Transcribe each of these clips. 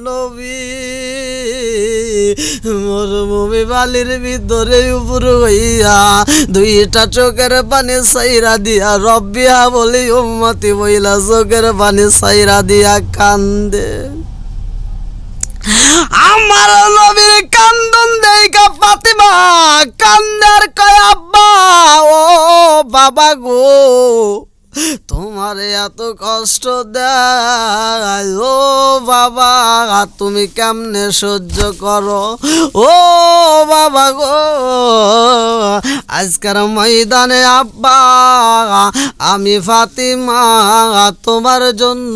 নবী মরুভূমি বালির ভিতরে উপর হইয়া দুইটা চোখের পানি সাইরা দিয়া রব্বিয়া বলি উম্মতি বইলা চোখের পানি সাইরা দিয়া কান্দে। আমার নবীর কান্দন দেখা ফাতিমা কান্দার কয় আব্বা ও বাবা গো তোমার এত কষ্ট দেয় ও বাবা তুমি কেমনে সহ্য করো ও বাবা গো আজকের ময়দানে আব্বা আমি ফাতিমা তোমার জন্য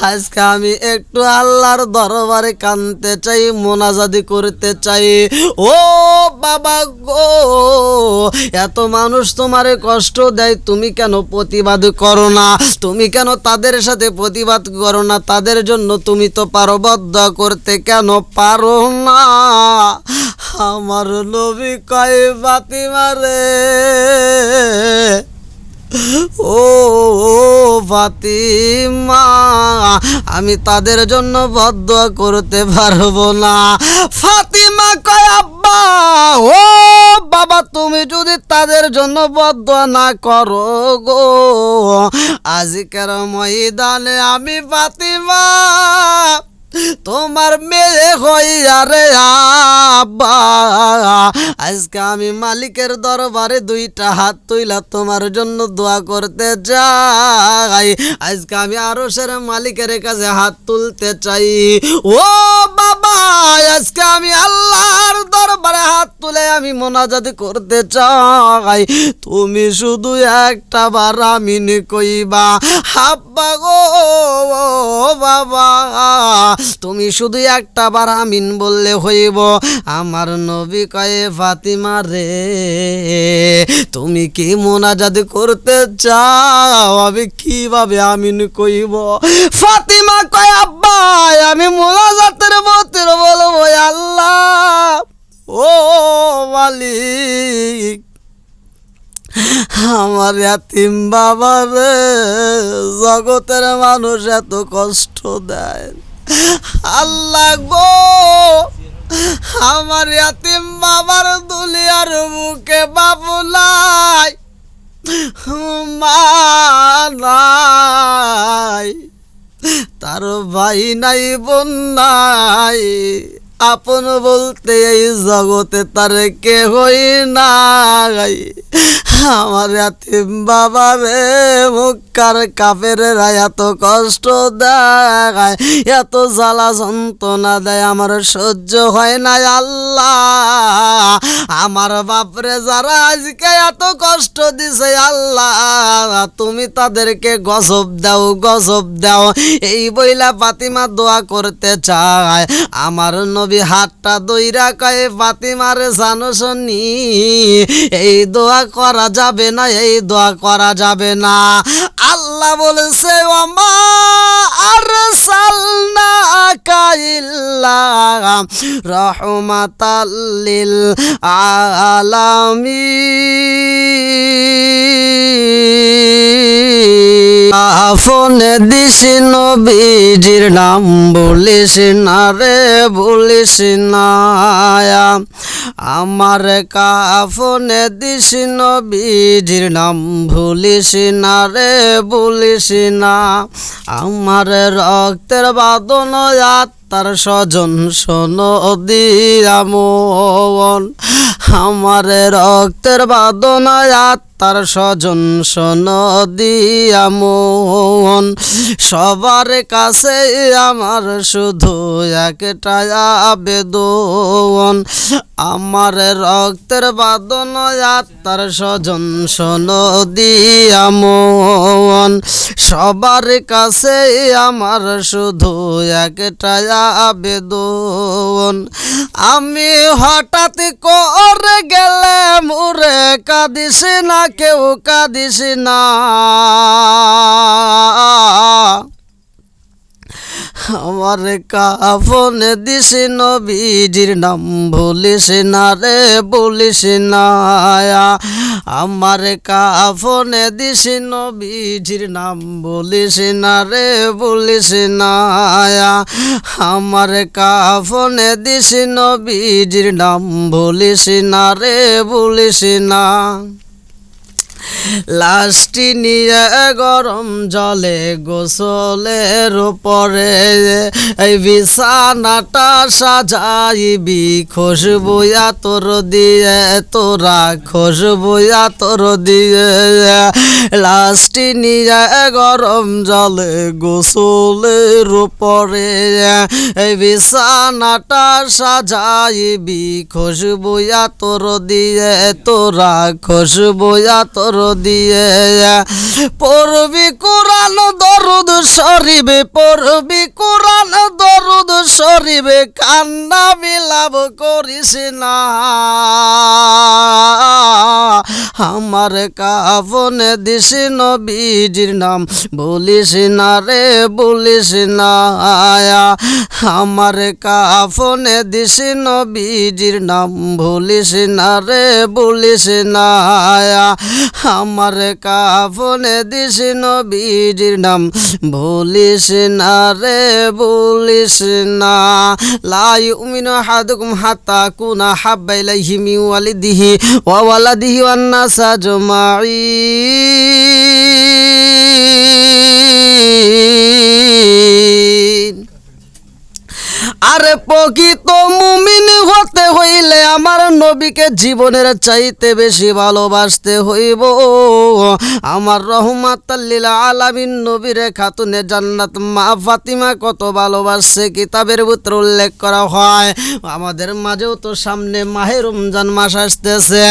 আজকে আমি একটু আল্লাহর দরবারে কাঁদতে চাই মোনাজাতি করতে চাই ও বাবা গো এত মানুষ তোমারে কষ্ট দেয় তুমি কেন প্রতিবাদ করো না তুমি কেন তাদের সাথে প্রতিবাদ করো না তাদের জন্য তুমি তো পারো বদ্ধ করতে কেন পারো না আমার নবী কয় ফাতিমা রে ও ফাতিমা আমি তাদের জন্য বদদোয়া করতে পারবো না। ফাতিমা কয় আব্বা ও বাবা তুমি যদি তাদের জন্য বদদোয়া না করো গো আজকের ময়দানে আমি ফাতিমা তোমার মেয়ে হইয়া রে আব্বা আজকে আমি মালিকের দরবারে দুইটা হাত তুইলা তোমার জন্য দোয়া করতে চাই আজকে আমি আরশের মালিকের কাছে হাত তুলতে চাই ও বাবা আজকে আমি আল্লাহর দরবারে হাত তুলে আমি মোনাজাত করতে চাই তুমি শুধু একটা বার আমিন কইবা আব্বা গো বাবা তুমি শুধু একটা বার আমিন বললে হইব। আমার নবী কয়ে ফাতিমা রে তুমি কি মোনাজাত করতে চাও আমি কিভাবে আমিন কইব? ফাতিমা কয় আব্বা আমি মোনাজাতের মতের বলবো আল্লাহ ও মালিক আমার ইয়াতিম বাবার জগতের মানুষ এত কষ্ট দেয় আল্লাহ গো আমার ইয়াতিম বাবার দুলিয়ার বুকে বাবু নাই মা নাই তার ভাই নাই বোন নাই আপন বলতে এই জগতে তার কেহই নাই আমার ইয়াতিম বাবা রে মুক্কার কাফেরেরা এত কষ্ট দেয় এত জ্বালা যন্ত্রণা দেয় আমার সহ্য হয় না আল্লাহ আমার বাপরে যারা আজকে এত কষ্ট দিছে আল্লাহ তুমি তাদেরকে গজব দাও এই বইলা ফাতিমা দোয়া করতে চায়। আমার নবী হাতটা দইরা কয় ফাতিমার জানো শুনি এই দোয়া করা যাবে না এই দোয়া করা যাবে না আল্লাহ বলেছে ওমা আরসালনাকা ইল্লা রাহমাতাল লিল আলামিন আফনে দিস নবীজির নাম বলিস না রে বলিস না আমার কাফনে দিস নবীজির নাম ভুলিস না রে বলিস না আমার রক্তের বাঁধন তার স্বজন শোনো দিয়া মন আমার রক্তের বাঁধন তার স্বজন শোনো দিয়া মন সবার কাছে আমার শুধু একটা আবেদন আমার রক্তের বাঁধন তার স্বজন শোনো দিয়া মন সবার কাছে আমার শুধু একটা আবেদন আমি হঠাৎ করে গেলে মুরে কাঁদিস না কেউ কাঁদিস না আমার কাফনে দিস নবীজির নাম ভুলিস না রে বলিস না আমার কাফনে দিস নবীজির নাম বলিস না রে বলিস না আমার কাফনে দিস নবীজির নাম বলিস না রে বলিস না লাশটি নিয়ে গরম জলে গোসলের উপরে এই বিছানাটা সাজাইবি খুশবু তোর দিয়ে তোরা খুশবু তোর দিয়ে লাশটি নিয়ে গরম জলে গোসলের উপরে এই বিছানাটা সাজাইবি খুশবু তোর দিয়ে তোরা খুশবু তোর দিয়ে পড়বি কোরআন দরুদ শরীফে পড়বি কোরআন দরুদ শরীফে কান্না বিলাপ করিস না আমার কাফনে দিস নবীজির নাম বলিস না রে বলিস না আমার কাফনে দিস নবীজির নাম ভুলিস না রে বলিস না আমার কাফনে দিস নবীজির নাম ভুলিস না রে বলিস না লা ইউমিনু আহাদুকুম হাত্তা কুনা হাব্বা ইলাইহি মিন ওয়ালিদিহি ওয়া ওয়ালাদিহি ওয়ান নাস আজমাইন আরে প্রকৃত মুমিন হতে হইলে আমার নবীকে জীবনের চাইতে বেশি ভালোবাসতে হইব আমার রহমাতাল লিল আলামিন নবীর খাতুনে জান্নাত মা ফাতিমা কত ভালোবাসছে কিতাবের ভিতরে উল্লেখ করা হয় আমাদের মাঝেও তো সামনে মাহে রমজান মাস আসতেছে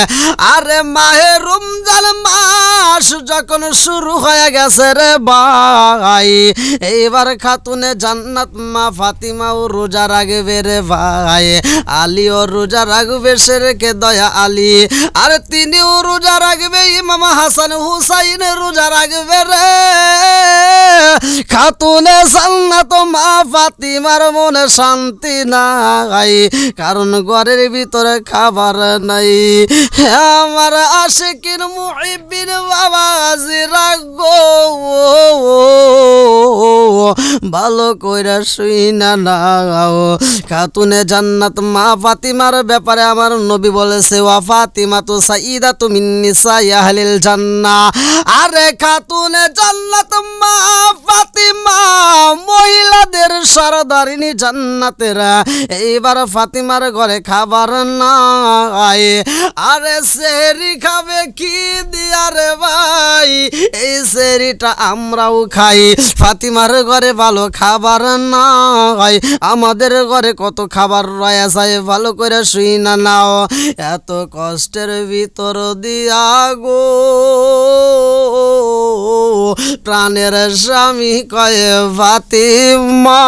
আরে মাহে রমজান মাস যখন শুরু হয়ে গেছে রে ভাই এইবার খাতুনে জান্নাত মা ফাতিমাও রোজা রাখবে রে ভাই আলীও রোজা রাখবে সে রেখে দয়া আলী আর তিনিও রোজা রাখবে ইমাম হাসান হুসাইন রোজা রাখবে রে খাতুনে জান্নাত মা ফাতিমার মনে শান্তি নাই কারণ ঘরের ভিতরে খাবার নাই আমার আশিকিন মুহিব্বিন বাবাজি রাখবো ভালো কইরা শুই না নাও খাতুনে জান্নাত মা ফাতিমার ব্যাপারে আমার নবী বলেছে ওয়া ফাতিমা তো সাইয়্যিদাতু মিন নিসাই আহলিল জান্নাহ আরে খাতুনে জান্নাত মা ফাতিমা মহিলাদের সরদারিনী জান্নাতের এইবার ফাতিমার ঘরে খাবার নাই আরে সেহরি খাবে কি দিয়া রে ভাই এই সেহরিটা আমরাও খাই ফাতিমার ঘরে ভালো খাবার নাই আমাদের ঘরে কত খাবার রয়েছে ভালো করে শুই না নাও এত কষ্টের ভিতর দিয়া গো প্রাণের স্বামী কয়ে ফাতিমা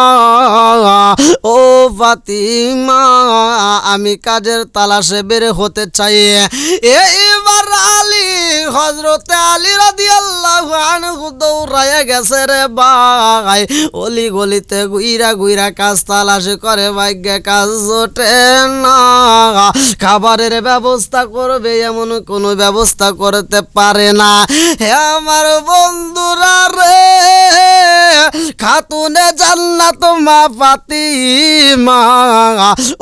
ও ফাতিমা আমি কাজের তালাশে বের হতে চাই এইবার আলী হযরতে আলী রাদিয়াল্লাহু আনহু দৌড়ায়া গেছে রে ভাই অলি গলিতে গুইরা গুইরা কাজ তালাশ করে ভাগ্যে কাজ জোটে না খাবারের ব্যবস্থা করবে এমন কোনো ব্যবস্থা করতে পারে না হে আমার বন্ধুরা রে খাতুনে জান্নাত মা ফাতিমা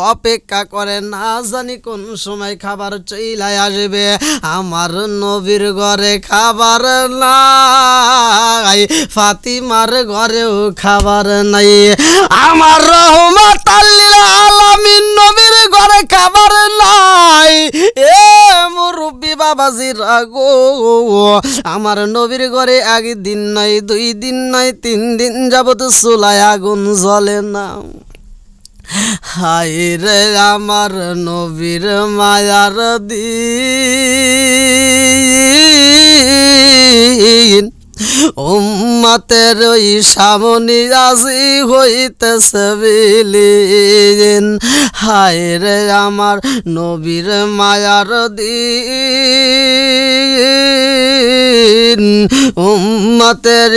অপেক্ষা করে না জানি কোন সময় খাবার চইলাই আসবে আমার নবীর ঘরে খাবার নাই ফাতিমার ঘরেও খাবার নাই আমার রহমাতাল লিল আলামিন নবীর ঘরে খাবার নাই এ মুরব্বি বাবাজি রাগো আমার নবীর ঘরে একদিন নাই দুই দিন নাই তিন দিন যাবত চুলায় আগুন জ্বলে না হায় রে আমার নবীর মায়ার দিন উম্মতের ওই সামনে আসি হইতেছে বিলীন। হায় রে আমার নবীর মায়ার দিন, উম্মতের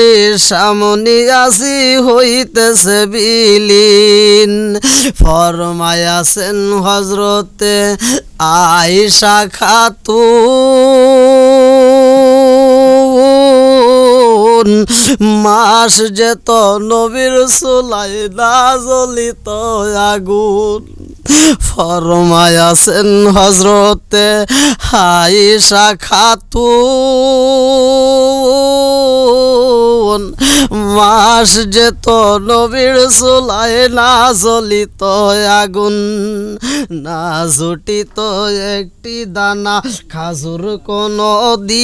সামনে আসি হইতেছে বিলীন। ফরমায়াছেন হযরতে আয়েশা খাতুন, মাস যেত নবীর চুলায় না জ্বলিত আগুন। ফরমায়াছেন হযরতে আয়েশা খাতুন, মাস যেত নবীর চুলায় না জ্বলিত আগুন, না জুটিত একটি দানা খাজুর কোনো দিন।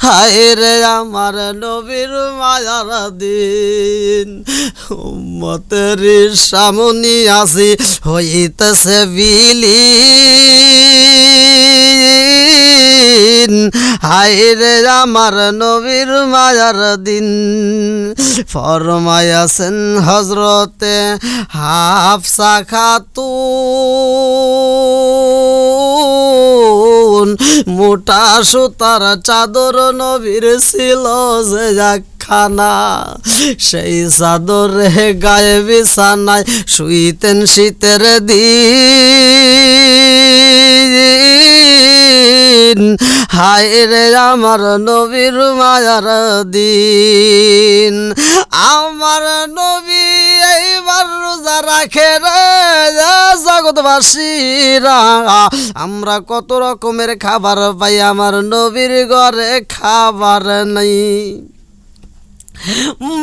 হায় রে আমার নবীর মায়ার দিন, উম্মতের সামনে আসি হইতেছে বিলীন। হায় রে আমার নবীর মায়ার দিন। ফরমায়াছেন হযরতে হাফসা খাতুন, মোটা সুতার চাদর নবীর ছিল যে একখানা, সেই চাদরে গায়ে বিছানায় শুইতেন শীতের দিন। হায় রে আমার নবীর মায়ার দিন। আমার নবী এইবার রোজা রাখে রে জগৎবাসীরা, আমরা কত রকমের খাবার পাই, আমার নবীর ঘরে খাবার নাই।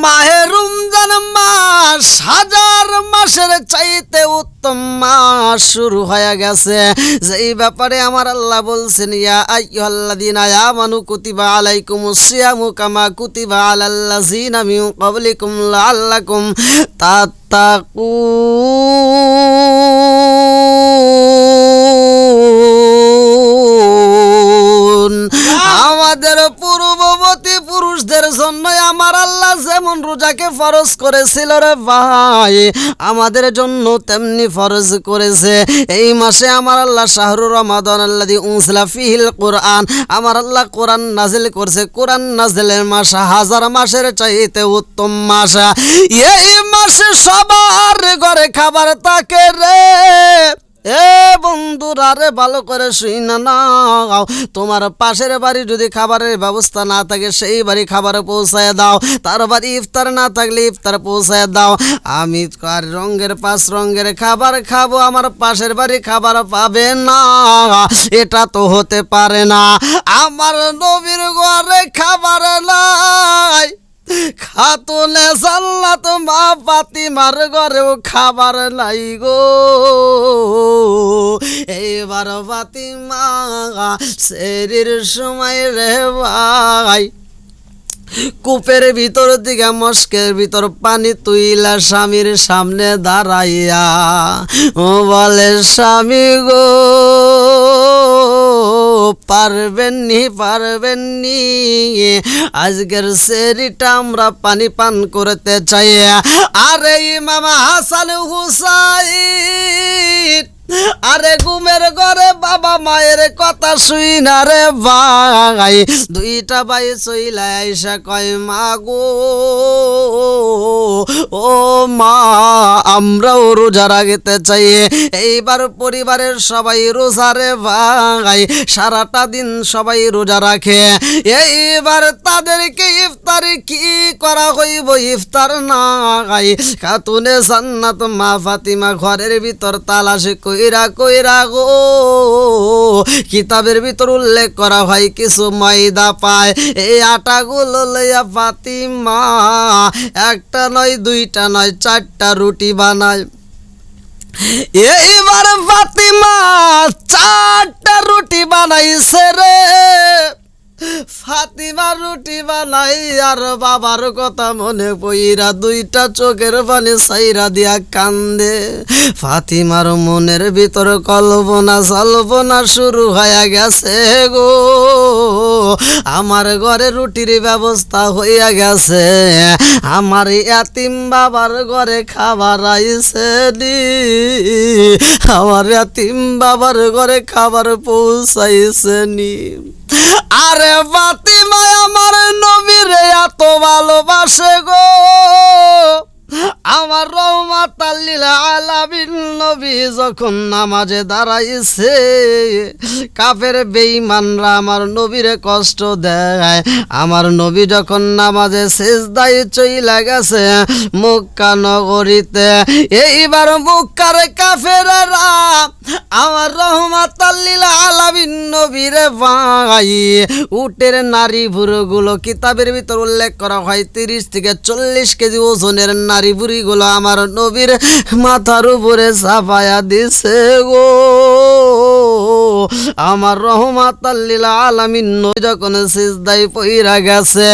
মাহে রমজান মাস হাজার মাসের চাইতে উত্তম মাস শুরু হয়ে গেছে, যেই ব্যাপারে আমার আল্লাহ বলছেন ইয়া আইয়ুহাল্লাযীনা আমানু কুতিবা আলাইকুমুস সিয়ামু কামা কুতিবা আলাল্লাযীনা মিন ক্বাবলিকুম লাআল্লাকুম তাত্তাকুন। আমাদের পূর্ববর্তী পুরুষদের জন্য আমার আল্লাহ যেমন রোজাকে ফরজ করেছিল রে ভাই, আমাদের জন্য তেমনি ফরজ করেছে। এই মাসে আমার আল্লাহ শাহরুর রমাদান আল্লাযী উনজিলা ফীহিল কুরআন, আমার আল্লাহ কোরআন নাজিল করছে। কোরআন নাজিলের মাস হাজার মাসের চাইতে উত্তম মাস। এই মাসে সবার ঘরে খাবার থাকে রে। এ বন্ধুরা রে, ভালো করে শুই না নাও, তোমার পাশের বাড়ি যদি খাবারের ব্যবস্থা না থাকে সেই বাড়ি খাবার পৌঁছায় দাও, তার বাড়ি ইফতার না থাকলে ইফতার পৌঁছায় দাও। আমি আর রঙের 5 রঙের খাবার খাবো, আমার পাশের বাড়ি খাবার পাবে না, এটা তো হতে পারে না। আমার নবীর ঘরে খাবার নাই, খাতুনে জান্নাত মা ফাতিমার ঘরেও খাবার নাই গো। এইবার ফাতিমা সেরির সময় রে ভাই, কূপের ভিতর দিকে মস্কের ভিতর পানি তুইলা স্বামীর সামনে দাঁড়াইয়া ও বলে, স্বামী গো পারবেননি আজকের সেরিটা আমরা পানি পান করতে চাই। আরে ইমাম হাসান হুসাইন, আরে ঘুমের ঘরে বাবা মায়ের কথা শুই না রে ভাই, দুইটা ভাই চইলা আইসা কয়, মা গো ও মা আমরাও রোজা রাখতে চাই। এইবার পরিবারের সবাই রোজা রে ভাই, সারাটা দিন সবাই রোজা রাখে। এইবার তাদেরকে ইফতারি কি করা হইব, ইফতার না খাই। খাতুনে জান্নাত মা ফাতিমা ঘরের ভিতর তালাশি কইরা কইরা গো, কিতাবের ভিতর উল্লেখ করা হয় কিছু ময়দা পায়, এই আটাগুলো লইয়া ফাতিমা একটা নয় দুইটা নয় 4টা রুটি বানায়। এইবার ফাতিমা 4টা রুটি বানাইছে রে। ফাতিমা রুটি বানাই আর বাবার কথা মনে পইরা দুইটা চোখের পানি সাইরা দিয়া কান্দে। ফাতিমার মনের ভিতর কল্পনা সল্পনা শুরু হয়ে গেছে গো, আমার ঘরে রুটির ব্যবস্থা হইয়া গেছে, আমার ইয়াতিম বাবার ঘরে খাবার আইছে নি, আমার ইয়াতিম বাবার ঘরে খাবার পৌঁছাইছে নি। আরে ফাতিমা আমার নবীরে এত ভালোবাসে গো, আমার রহমাতাল লিল আলামিন নবী যখন নামাজে দাঁড়াইছে, কাফের বেঈমানরা আমার নবীরে কষ্ট দেয়। আমার নবী যখন নামাজে সিজদায় চইলা গেছে মক্কা নগরীতে, এইবার মক্কার কাফেররা আমার রহমাতাল লিল আলামিন নবীরে ভাই উটের নারী ভুরুগুলো, কিতাবের ভিতর উল্লেখ করা হয় 30 থেকে 40 কেজি ওজনের নারী ভুঁড়িগুলো আমার নবীর মাথার উপরে চাপায়া দিছে গো। আমার রহমাতাল লিল আলামিন নবী যখন সিজদায় পইরা গেছে,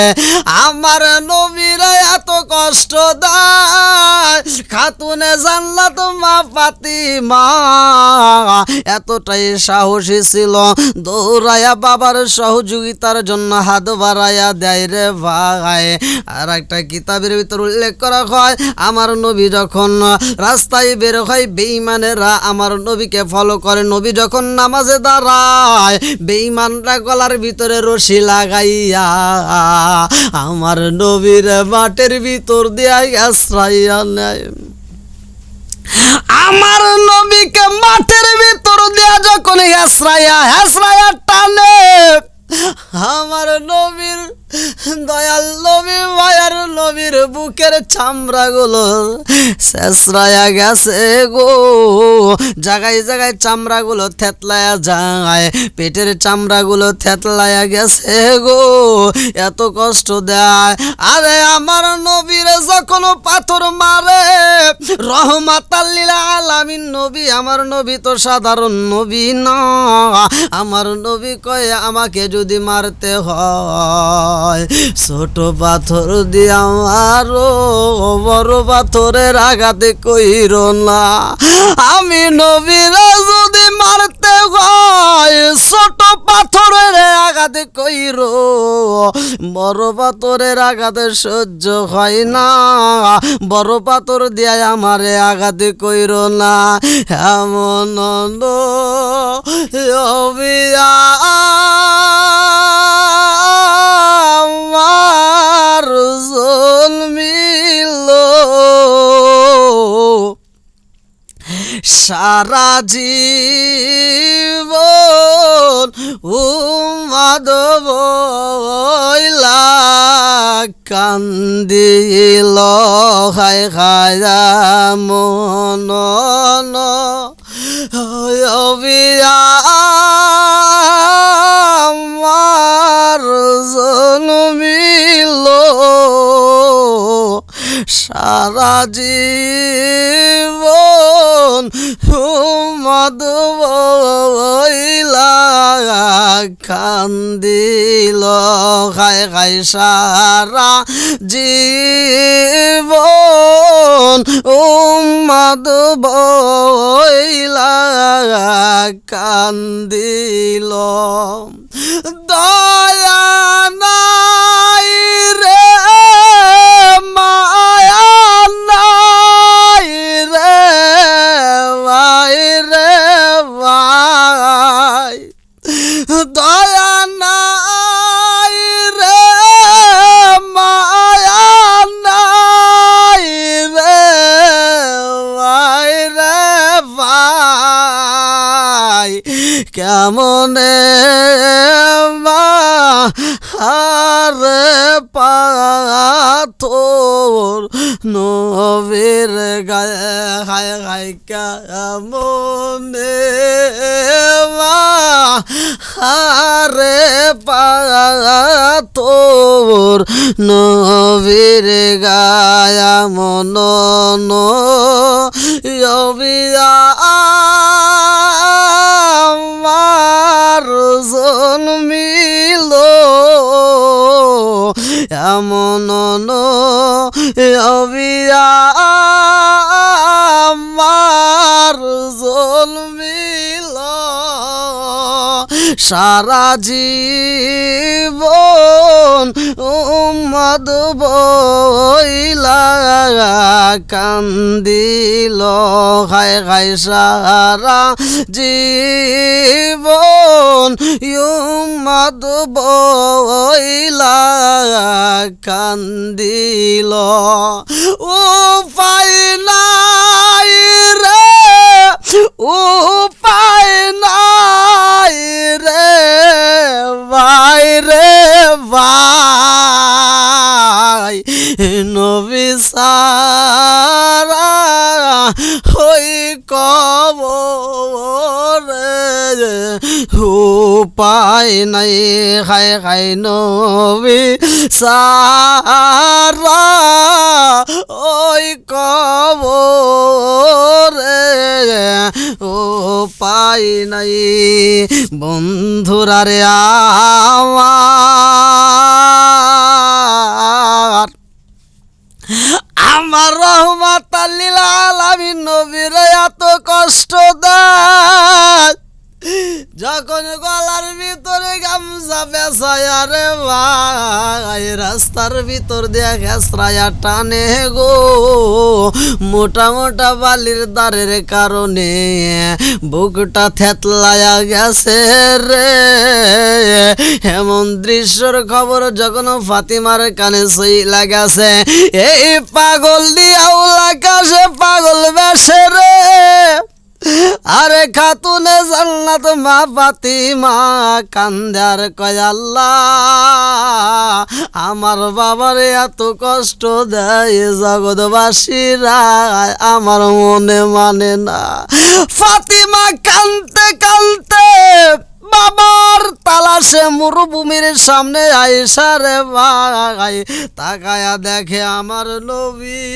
আমার নবীরে এত কষ্ট দেয় খাতুনে জান্নাত মা ফাতিমা এতটাই সাহসী ছিল, দৌড়ায়া বাবার সহযোগিতার জন্য হাত বাড়াইয়া দেয় রে ভাই। আর একটা কিতাবের ভিতর উল্লেখ করা হয়, আমার নবী যখন রাস্তায় বের হয় বেঈমানেরা আমার নবীকে ফলো করে, নবী যখন নামাজে দাঁড়ায় বেঈমানরা গলার ভিতরে রশি লাগাইয়া আমার নবীর মাঠের ভিতর দিয়া আশ্রয়া নেয়। আমার নবীকে মাঠের ভিতর দিয়া যখন হেসরায়া টানে, আমার নবীর দয়াল নবী মায়ার নবীর বুকের চামড়াগুলো শেষরায়া গেছে গো, জায়গায় জায়গায় চামড়াগুলো থেতলায়া যায়, পেটের চামড়াগুলো থেতলায়া গেছে গো, এত কষ্ট দেয়। আরে আমার নবীর যখন পাথর মারে রহমাতাল লিল আলামিন নবী, আমার নবী তো সাধারণ নবী না, আমার নবী কয় আমাকে যদি মারতে হয় ছোট পাথর দিয়া মারো, বড় পাথরের আঘাতে কইর না। আমি নবীরা যদি মারতে হয় ছোট পাথরের আঘাতে কইর, বড় পাথরের আঘাতে সহ্য হয় না, বড় পাথর দিয়া আমারে আঘাতে কইর না। এমন আমার জন্মিল সারা জীবন উম্মাদ বইলা কান্দিল, খায় খায়া মন আমার জন্মিল সারা জীবন উম্মাদ বইলা কান্দিল, খায় খায় সারা জীবন উম্মাদ বইলা কান্দিল। দয়া নাই রে মায়া নাই রে ভাই রে ভাই, দয়া নাই রে মায়া নাই রে ভাই রে ভাই, কেমনে আরে পাথর নবীর গায়ে হায় হায় কেমনে আরে পাথর নবীর গায়া মন আমার জন্মিল এমন নবী আমার জন্মিল সারা জীবন উম্মত বইলা কান্দিল খায় খায় সারা জীবন উম্মত বইলা কান্দিল উপায় নাই রে উপায় নাই রে ভাই নবী সারা হই কবরে উপায় নাই খায় খায় নবী সারা ওই কবরে উপায় নাই বন্ধুরা রে আমার রহমাতাল লিল আলামিন নবীর এত কষ্ট দেয় যখন গলার ভিতরে গামছা পেঁচায়া রে ভাই রাস্তার ভিতর দিয়ে খেসরায়া টানে গো মোটা মোটা বালির দ্বারের কারণে বুকটা থেতলায়া গেছে রে এমন দৃশ্যর খবর যখন ফাতিমার কানে চইলা গেছে এই পাগল দিয়া উলাকাশে পাগল বেশে রে আরে খাতুনে জান্নাত মা ফাতিমা কান্দার কয় আল্লাহ আমার বাবারে এত কষ্ট দেয় জগৎবাসীরা আমার মনে মানে না ফাতিমা কানতে কানতে বাবার তালাশে মরুভূমির সামনে আইসা রে ভাই তাকায়া দেখে আমার নবী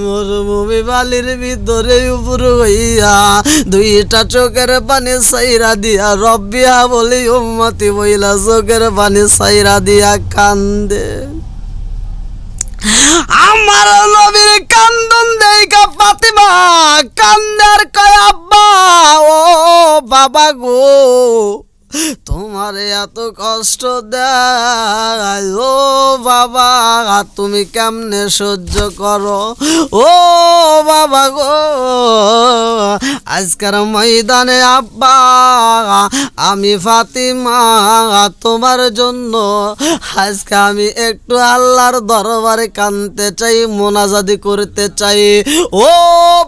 মরুভূমি বালির ভিতরে উপর হইয়া দুইটা চোখের পানি সাইরা দিয়া রব্বিয়া বলি উম্মতি বইলা চোখের পানি সাইরা দিয়া কান্দে আমার নবীর কান্দন দেখা ফাতিমা কান্দার কয় আব্বা ও বাবা গো তোমার এত কষ্ট দেয় ও বাবা তুমি কেমনে সহ্য করো ও বাবা গো আজকের ময়দানে আব্বা আমি ফাতিমা তোমার জন্য আজকে আমি একটু আল্লাহর দরবারে কাঁদতে চাই মোনাজাতি করতে চাই ও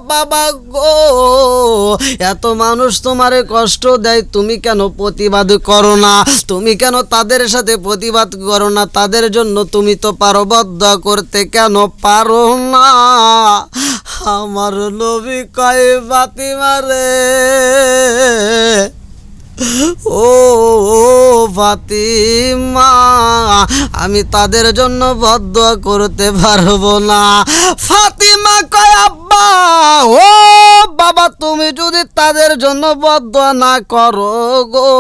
বাবা গো এত মানুষ তোমারে কষ্ট দেয় তুমি কেন প্রতিবাদ করো না তুমি কেন তাদের সাথে প্রতিবাদ করো না তাদের জন্য তুমি তো পারো বদ্ধ করতে কেন পারো না আমার নবী কয় ফাতিমা রে ও ফাতিমা আমি তাদের জন্য বদদোয়া করতে পারবো না ফাতিমা কয় আব্বা ও বাবা তুমি যদি তাদের জন্য বদদোয়া না করো গো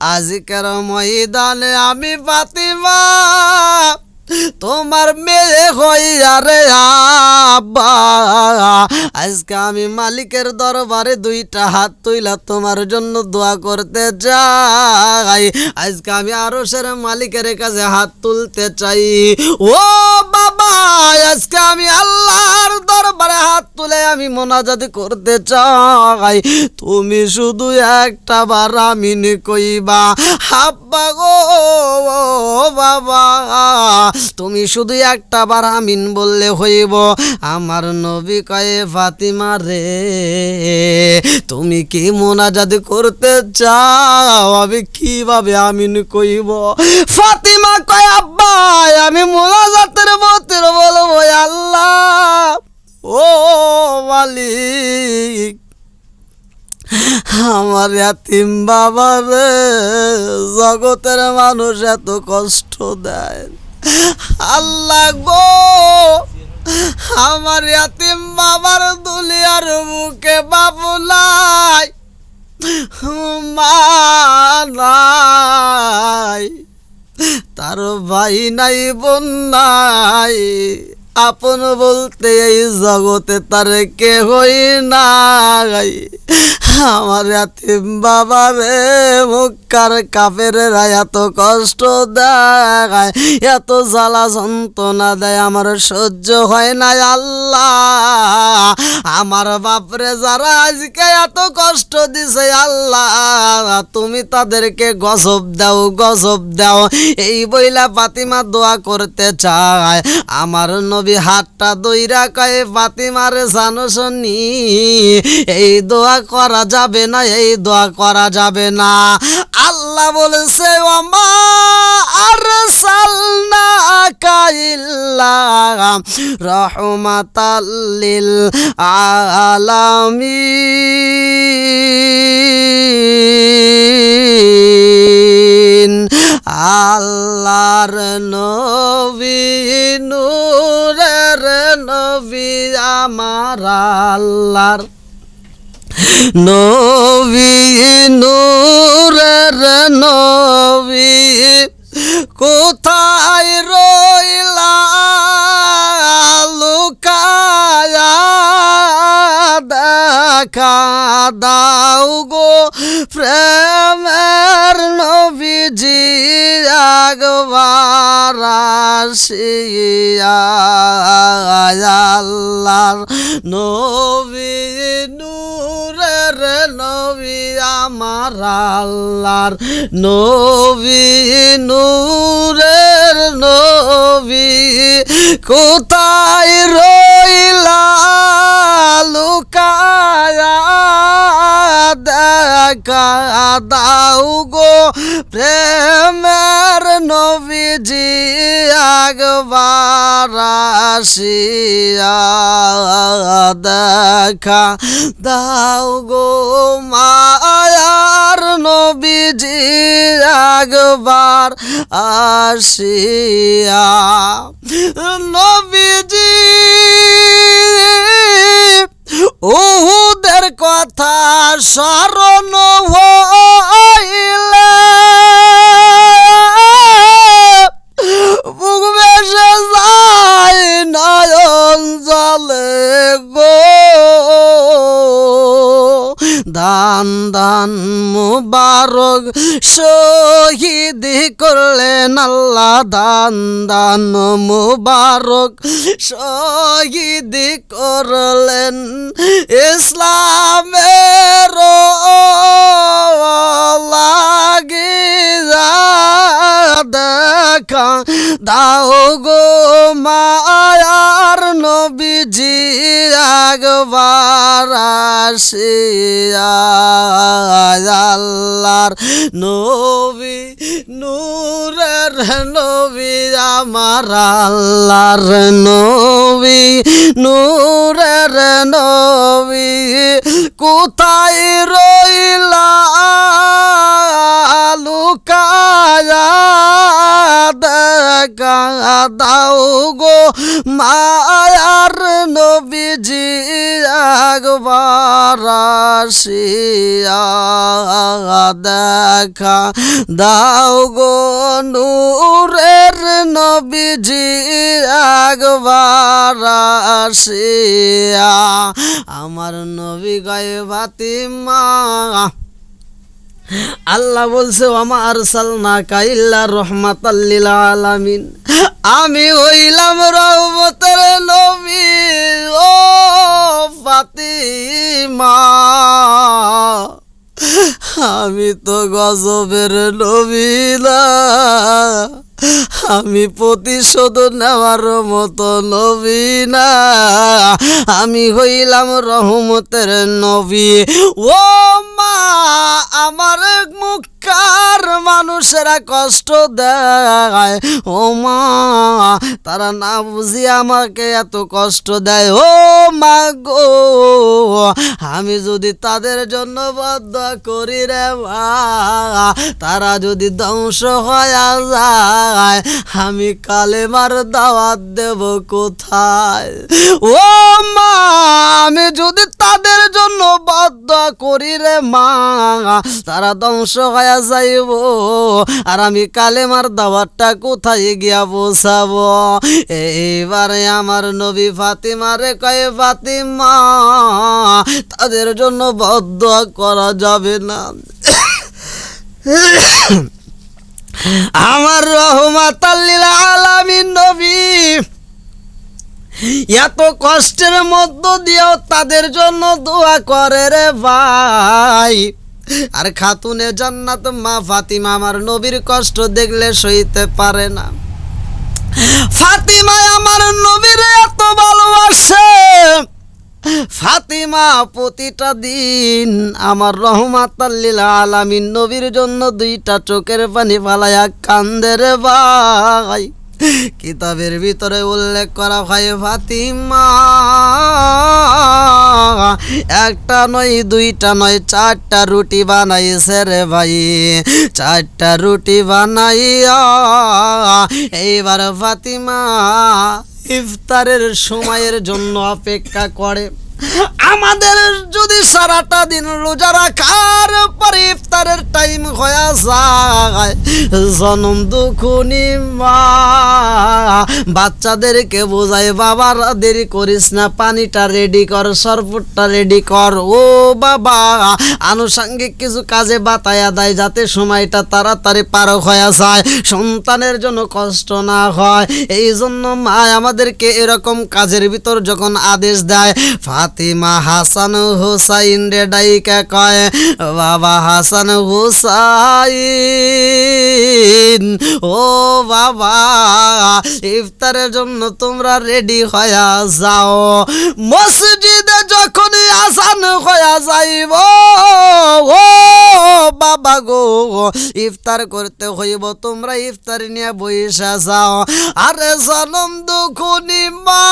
আজকের ময়দানে আমি ফাতিমা তোমার মেয়ে হইয়া রে আব্বা আজকে আমি মালিকের দরবারে দুইটা হাত তুইলা তোমার জন্য দোয়া করতে চাই আজকে আমি আরশের মালিকের কাছে হাত তুলতে চাই ও বাবা আজকে আমি আল্লাহর দরবারে হাত তুলে আমি মোনাজাত করতে চাই তুমি শুধু একটা বার আমিন কইবা আব্বা গো বাবা তুমি শুধু একটা বার আমিন বললে হইব আমার নবী কয় ফাতিমা রে তুমি কি মোনাজাত করতে চাও আমি কিভাবে আমিন কইব ফাতিমা কয় আব্বা আমি মোনাজাতের মতে বলবো আল্লাহ ও মালিক আমার ইয়াতিম বাবার জগতের মানুষ এত কষ্ট দেয় আল্লাহ গো আমার ইয়াতিম বাবার দুলিয়ার বুকে বাবু নাই, মা নাই, তার ভাই নাই, বোন নাই, আপন বলতে এই জগতে তার কেহই নাই। আমার ইয়াতিম বাবারে মুক্কার কাফেরেরা এত কষ্ট দেয়, এত জ্বালা যন্ত্রণা দেয়, আমার সহ্য হয় না আল্লাহ। আমার বাপরে যারা আজকে এত কষ্ট দিছে আল্লাহ, তুমি তাদেরকে গজব দাও, গজব দাও। এই বইলা ফাতিমা দোয়া করতে চায়। আমার নবী হাতটা দইরা কয়ে, ফাতিমারে জানো শুনি, এই দোয়া করা যাবে না, এই দোয়া করা যাবে না। আল্লাহ বলেছে, ওমা আরসালনাকা ইল্লা রাহমাতাল লিল আলামিন। আল্লাহর নবী, নূরের নবী, আমার আল্লাহর নবী, নূরের নবী, কোথায় রইলা লুকায়া, দেখা দাও গো প্রেমের নবীজি, একবার আসিয়া। আল্লাহর নবী, নূরের নবী, আমার আল্লাহর নবী, নূরের নবী, কোথায় রইলা লুকায়া, দেখা দাও গো প্রেমের নবীজি, একবার আসিয়া। দেখা দাও গো মায়ার নবীজি, একবার আসিয়া। নবীজি উহুদের কথা স্মরণ হইলে বুক বেশে যায়, নয়ন জলে গো। দান দান মুবারক শহীদ করলেন আল্লাহ, দান দান মুবারক শহীদ করলেন, ইসলামের লাগিয়া। দেখা দাও গো মায়ার নবীজি, একবার আসিয়া। আল্লাহর নবী, নূরের নবী, আমার আল্লাহর নবী, নূরের নবী, কোথায় রইলা লুকায়া, দেখা দাও গো মায়ার নবীজি, একবার আসিয়া। দেখা দাও গো নূরের নবীজি, একবার আসিয়া। আমার নবী গায়ে ফাতিমা, আল্লাহ বলছে, ওমা আরসালনাকা ইল্লা রাহমাতাল লিল আলামিন, আমি হইলাম রহমতের নবী। ও ফাতিমা, আমি তো গজবের নবী না, আমি প্রতিশোধ নেওয়ার মতো নবী না, আমি হইলাম রহমতের নবী। ও মা, আমার মুখার মানুষেরা কষ্ট দেয়, ও মা, তারা না বুঝি আমাকে এত কষ্ট দেয়। ও মা গো, আমি যদি তাদের জন্য বদ্ধ করি রে মা, তারা যদি ধ্বংস হয়ে যায়, যায়, আমি কালেমার দাওয়াত দেব কোথায়? ও মা, আমি যদি তাদের জন্য বাধ্য করি রে মা, তারা ধ্বংস হয়ে যাইব, আর আমি কালেমার দাওয়াতটা কোথায় গিয়া পৌঁছাবো? এইবারে আমার নবী ফাতিমারে কয়, ফাতিমা, তাদের জন্য বাধ্য করা যাবে না। আমার রহমাতাল লিল আলামিন নবী এত কষ্টের মধ্য দিয়েও তাদের জন্য দোয়া করে রে ভাই। আর খাতুনে জান্নাত মা ফাতিমা আমার নবীর কষ্ট দেখলে সইতে পারে না। ফাতিমা আমার নবীর এত ভালোবাসে, ফাতিমা প্রতিটা দিন আমার রহমাতাল লিল আলামিন নবীর জন্য দুইটা চোখের পানি ফালাইয়া কান্দে রে ভাই। কিতাবের ভিতরে উল্লেখ করা হয়, ফাতিমা একটা নয়, দুইটা নয়, 4টা রুটি বানাইছে রে ভাই। 4টা রুটি বানাইয়া এইবার ফাতিমা ইফতারের সময়ের জন্য অপেক্ষা করে। আমাদের যদি সারাটা দিন রোজা রাখার পরে ইফতারের টাইম হয়ে যায়, জনম দুঃখুনি মা বাচ্চাদেরকে বোঝায়, বাবারা দেরি করিস না, পানিটা রেডি কর, শরবতটা রেডি কর, ও বাবা আনুষঙ্গিক কিছু কাজে বাতায়া দেয় যাতে সময়টা তাড়াতাড়ি পার হয়ে যায়, সন্তানের জন্য কষ্ট না হয়। এই জন্য মা আমাদেরকে এরকম কাজের ভিতর যখন আদেশ দেয়, ফাতিমা হাসান হুসাইন রে ডাইকা কয়, বাবা হাসান হুসাইন, ও বাবা ইফতারের জন্য তোমরা রেডি হয়ে যাও। মসজিদে যখন আজান হয়ে যাইব, ও বাবা গো ইফতার করতে হইব, তোমরা ইফতার নিয়ে বইসা যাও। আরে জনম দুঃখুনি মা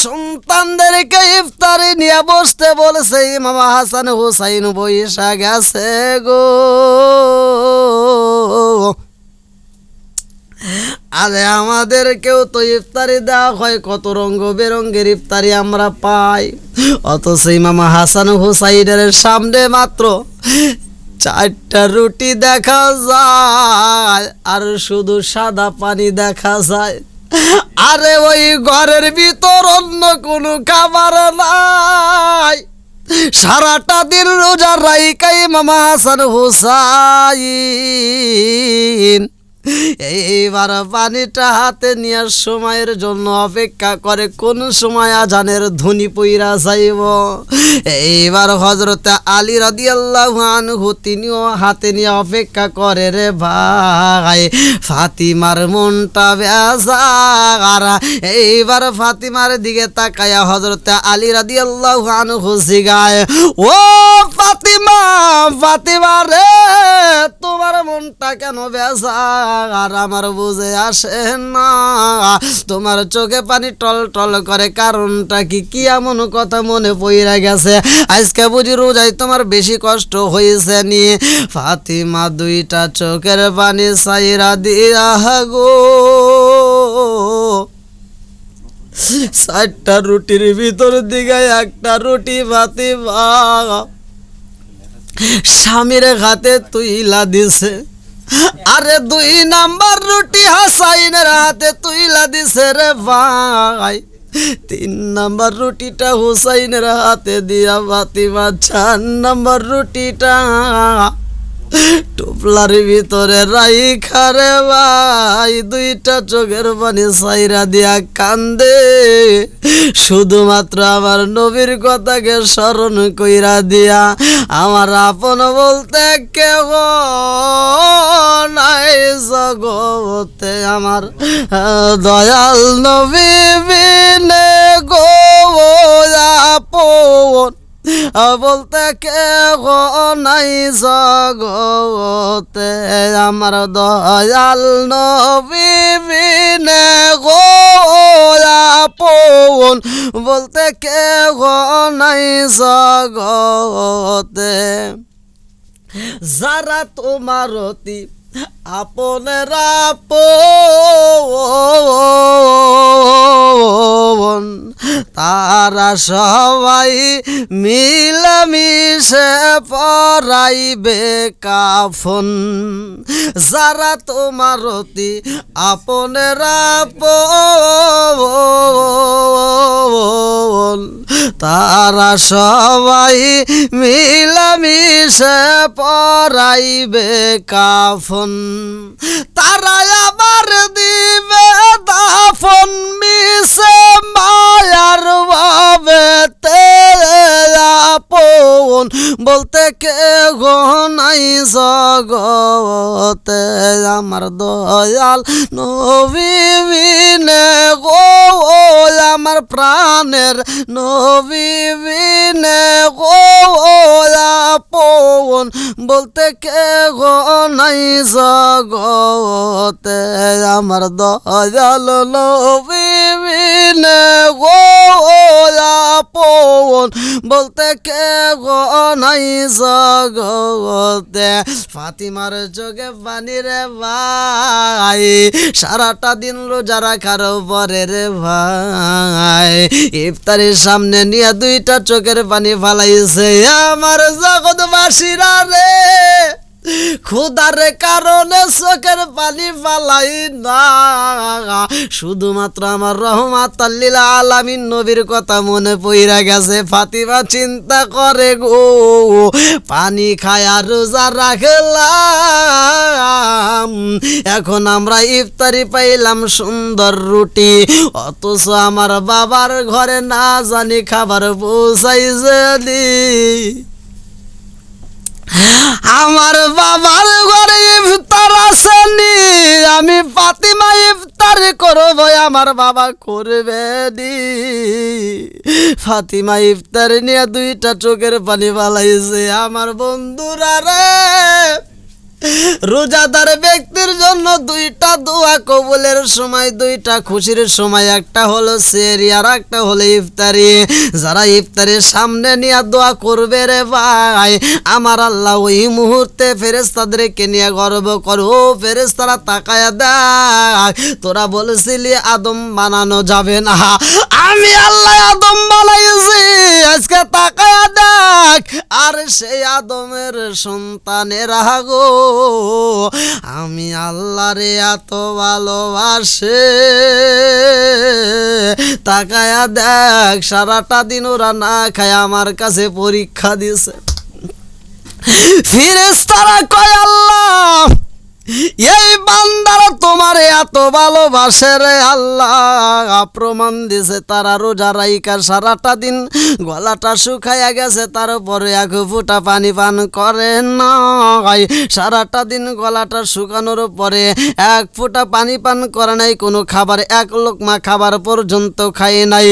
সন্তানদেরকে ইফতারি নিয়ে বসতে বলছে, ইমাম হাসান হুসাইন বইসা গেছে গো। আরে আমাদেরকেও তো ইফতারি দেওয়া হয়, কত রঙ বেরঙের ইফতারি আমরা পাই, অথচ ইমাম হাসান হুসাইনের সামনে মাত্র 4টা রুটি দেখা যায় আর শুধু সাদা পানি দেখা যায়। আরে ওই ঘরের ভিতর অন্য কোনো খাবার নাই। সারাটা দিন রোজা রাইকাই ইমাম হাসান হুসাইন এইবার পানিটা হাতে নেওয়ার সময়ের জন্য অপেক্ষা করে, কোন সময় আজানের ধ্বনি পইরা যাইব। এইবার হযরতে আলী রাদিয়াল্লাহু আনহু তিনিও হাতে নিয়ে অপেক্ষা করে রে ভাই। ফাতিমার মনটা বেজার। এইবার ফাতিমার দিকে তাকায়া হযরতে আলী রাদিয়াল্লাহু আনহু জিগায়, ও ফাতিমা, ফাতিমা রে তোমার মনটা কেন বেজার? আর আমার বুঝে আসে না, তোমার চোখে পানি টল টল করে, কারণটা কি? কি এমন কথা মনে পইরা গেছে? আজকে বুঝি রোজায় তোমার বেশি কষ্ট হয়েছে নি? ফাতিমা 2টা চোখের পানি সাইরা দিয়া গো 4টা রুটির ভিতর দিকে একটা রুটি ফাতিমা স্বামীর হাতে তুইলা দিছে। আরে 2 নাম্বার রুটি হাসাইনের হাতে তুইলা দিছে রে ভাই। 3 নাম্বার রুটিটা হুসাইনের হাতে দিয়া ফাতিমা 4 নাম্বার রুটিটা টুপলার ভিতরে রাইখা রে ভাই 2টা চোখের পানি সাইরা দিয়া কান্দে, শুধুমাত্র আমার নবীর কথাকে স্মরণ কইরা দিয়া। আমার আপন বলতে কেহ নাই জগতে, আমার দয়াল নবী বিনে গো আপন বলতে কেহ নাই জগতে, আমার দয়াল নবী বিনে গো আপন বলতে কেহ নাই জগতে। যারা তোমার অতি আপনের আপন তারা সবাই মিলেমিশে পরাইবে কাফন। যারা তোমার অতি আপনের আপন তারা সবাই মিলেমিশে পরাইবে কাফন। তারা আবার দিবে দাফন মিশে মায়ার ভাবেতে আপন বলতে কেহ নাই জগতে আমার দয়াল নবী বিনে গো আমার প্রাণের নবী বিনে গো আপন বলতে কেহ নাই জগতে আমার দয়াল নবী বিনে গো আপন বলতে কেহ নাই জগতে। ফাতিমার চোখে পানি রে ভাই, সারাটা দিন রোজা রাখার পরে রে ভাই ইফতারের সামনে নিয়ে দুইটা চোখের পানি ফালাইছে। আমার জগৎবাসীরা রে ক্ষুধার কারণে চোখের পানি ফালাই না, শুধুমাত্র আমার রহমাতাল লিল আলামিন নবীর কথা মনে পইরা গেছে। ফাতিমা চিন্তা করে গো পানি খায়া রোজা রাখলাম, এখন আমরা ইফতারি পাইলাম সুন্দর রুটি, অথচ আমার বাবার ঘরে না জানি খাবার পৌঁছাইছে নি। আমার বাবার ঘরে ইফতার আসেনি, আমি ফাতিমা ইফতার করব আমার বাবা করবে নি। ফাতিমা ইফতার নিয়ে দুইটা চোখের পানি ফালাইছে। আমার বন্ধুরা রে, রোজাদার ব্যক্তির জন্য দুইটা দোয়া কবুলের সময়, দুইটা খুশির সময়, একটা হলো সেহরি আর একটা হলো ইফতারি। যারা ইফতারির সামনে নিয়ে দোয়া করবে রে ভাই, আমার আল্লাহ ওই মুহূর্তে ফেরেশতাদেরকে নিয়ে গর্ব করো। ফেরেশতারা তাকায়া দেখ, তোরা বলেছিলি আদম বানানো যাবে না, আমি আল্লাহ আদম বানাইছি, আজকে তাকায়া দেখ। আর সেই আদমের সন্তানেরা গো আমি আল্লাহরে এত ভালোবাসে, তাকায়া দেখ সারাটা দিন ওরা না খায় আমার কাছে পরীক্ষা দিছে। ফেরেশতারা কয় আল্লাহ এই বান্দারা তোমার এত ভালোবাসে রে আল্লাহ, প্রমাণ দিছে তারা রোজা রাইকা সারাটা দিন গলাটা শুকাইয়া গেছে, তারপরে এক ফোঁটা পানি পান করে নাই। সারাটা দিন গলাটা শুকানোর পরে এক ফোঁটা পানি পান করে নাই, কোনো খাবার এক লোকমা খাবার পর্যন্ত খায় নাই।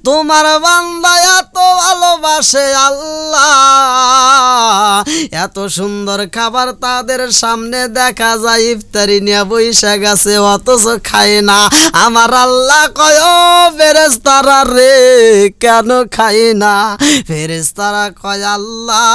তোমার বান্দা এত ভালোবাসে আল্লাহ, এত সুন্দর খাবার তাদের সামনে দেখা যায়, ইফতারি নিয়ে বৈশা গেছে অথচ খায় না। আমার আল্লাহ কয় ও ফেরেশতারা রে কেন খায় না? ফেরেশতারা কয় আল্লাহ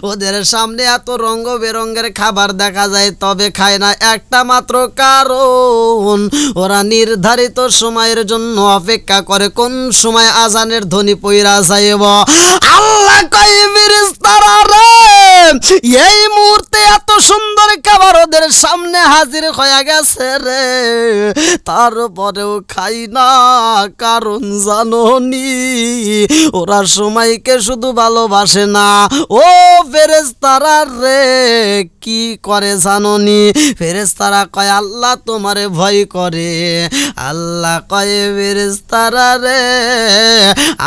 ওদের সামনে এত রঙ বেরঙের খাবার দেখা যায় তবে খায় না, একটা মাত্র কারণ ওরা নির্ধারিত সময়ের জন্য অপেক্ষা করে কোন সময় আজানের ধ্বনি পইরা যাইব। আল্লাহ কয় ফেরেশতারা রে এই মুহূর্তে এত সুন্দর খাবার ওদের সামনে হাজির হয়ে গেছে রে, তারপরেও খাই না, কারণ জানোনি ওরা সময়কে শুধু ভালোবাসে না। ও ফেরেশতারা রে কি করে জানোনি? ফেরেশতারা কয় আল্লাহ তোমারে ভয় করে। আল্লাহ কয় ফেরেশতারা রে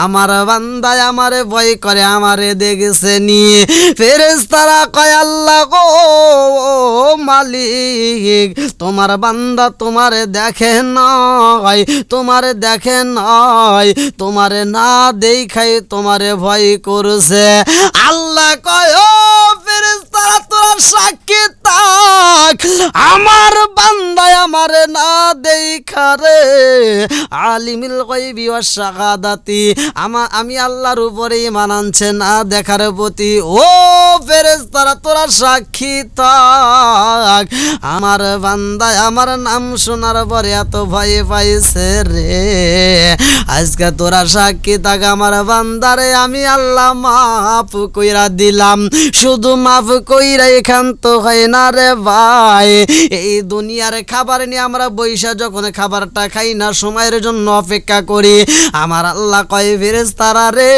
আমার বান্দায় আমারে ভয় করে, আমারে দেখেছে নি। ফেরেশতারা কয় আল্লাহ গো মালিক তোমার বান্দা তোমারে দেখে নাই, তোমারে দেখে নাই, তোমারে না দেখাই তোমারে ভয় করছে। আল্লাহ কয় ও ফেরেশতারা তোরা সাক্ষী থাক, আমার বান্দায় আমারে না দেখা রে আলিমুল গায়বি ওয়াস শাহাদাতি আমি আল্লাহর উপরে ঈমান আনছে না দেখার প্রতি ও ফেরেশতারা তোরা সাক্ষী থাক আমার বান্দা আমার নাম শোনার পরে এত ভয় পাইছে রে আজকে তোরা সাক্ষী থাক আমার বান্দারে আমি আল্লাহ মাফ কইরা দিলাম শুধু মাফ কইরা এখান তো হয় না রে ভাই এই দুনিয়ার খাবার নিয়ে আমরা বৈশা যখন খাবারটা খাই না সময়ের জন্য অপেক্ষা করি আমার আল্লাহ কয় ফেরেশতারা রে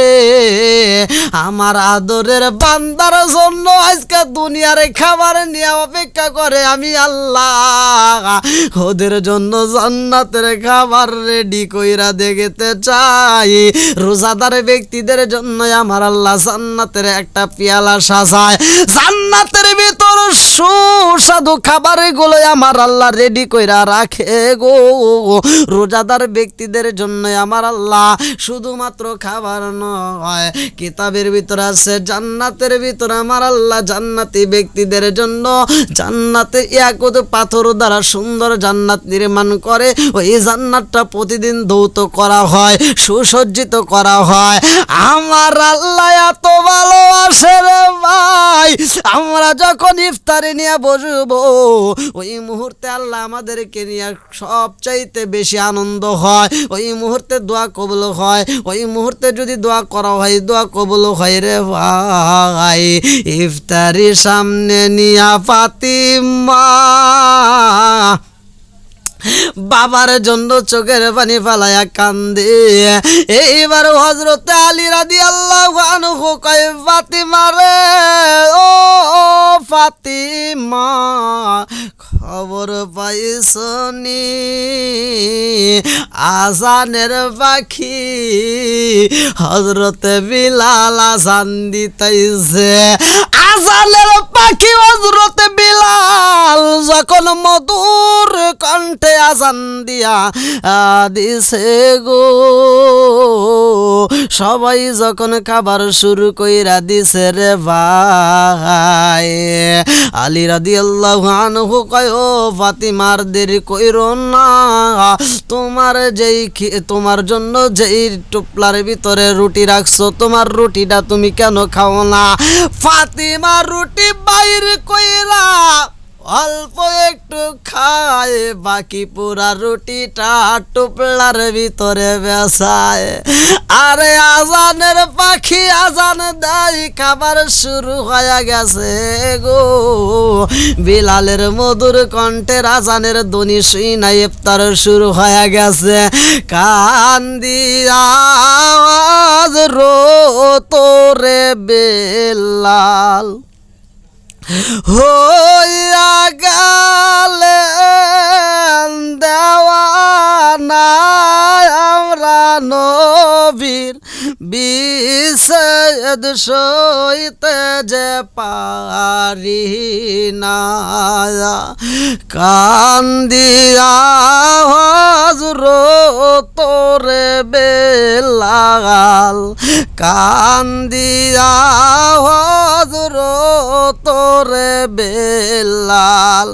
আমার আদরের বান্দার জন্য আজকে দুনিয়ার খাবার নিয়ে অপেক্ষা করে আমি আল্লাহ ওদের জন্য জান্নাতের খাবার রেডি কইরা দেখতে চাই রোজাদার ব্যক্তিদের জন্য আমার আল্লাহ জান্নাতের একটা পেয়ালা সাজায় জান্নাতের ভিতর সুস্বাদু খাবারগুলো আমার আল্লাহ রেডি কইরা রাখে গো রোজাদার ব্যক্তিদের জন্য আমার আল্লাহ শুধুমাত্র খাবার নয় কিতাবের ভিতর আছে জান্নাতের ভিতর আমার আল্লাহ জান্নাতি ব্যক্তিদের জন্য জান্নাতে ইয়াকুত পাথর দ্বারা সুন্দর জান্নাত নির্মাণ করে ওই জান্নাতটা প্রতিদিন ধৌত করা হয় সুসজ্জিত করা হয় আমার আল্লাহ এত ভালোবাসে রে ভাই আমরা যখন ইফতারি নিয়ে বসবো ওই মুহূর্তে আল্লাহ আমাদেরকে নিয়ে সবচাইতে বেশি আনন্দ হয় ওই মুহূর্তে দোয়া কবুল হয় ওই মুহূর্তে যদি দোয়া করা হয় দোয়া কবুল হয় রে ভাই ইফতারি সামনে নিয়া ফাতিমা বাবার জন্য চোখের পানি ফালায়া কান্দে এইবার হযরত আলী রাদিয়াল্লাহু আনহু কয় ফাতিমা রে ও ফাতিমা খবর পাইছনি আজানের পাখি হযরত বিলাল আজান দিতেছে আজানের পাখি হযরত বিলাল যখন মধুর কণ্ঠে আজান দিয়া দিছে গো সবাই যখন খাবার শুরু কইরা দিছে রে ভাই আলী রাদিয়াল্লাহু আনহু কয় ও ফাতিমার দেরি কইরো না তোমার জন্য যেই টুপলার ভিতরে রুটি রাখছো তোমার রুটিটা তুমি কেন খাও না ফাতিমা রুটি বাইর কইরা অল্প একটু খায় বাকি পুরা রুটিটা টুপলার ভিতরে বেসায় আরে আজানের পাখি আজান দেয় খাবার শুরু হয়ে গেছে গো বিলালের মধুর কণ্ঠের আজানের ধ্বনি শুই না ইফতার শুরু হয়ে গেছে কান্দিয়া রো তোরে বেলাল হইয়া গেলেন দেওয়ানা আমরা নবীর বিচ্ছেদ সইতে যে পারি না কান্দিয়া হযরত তোরে বেলাল কান্দিয়া হযরত তোরে বেলাল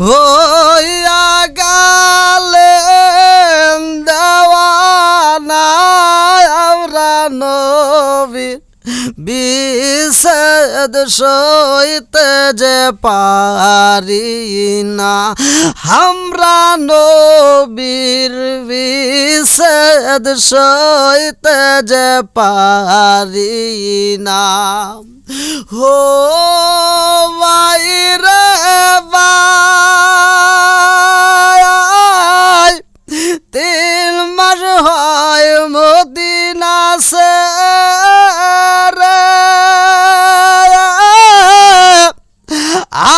হইয়া গেলেন দেওয়ানা আমরা নবীর বিচ্ছেদ সইতে যে পারি না আমরা নবীর বিচ্ছেদ সইতে যে পারি না হো মাইরে ভাই 3 মাস হয় মদিনা সে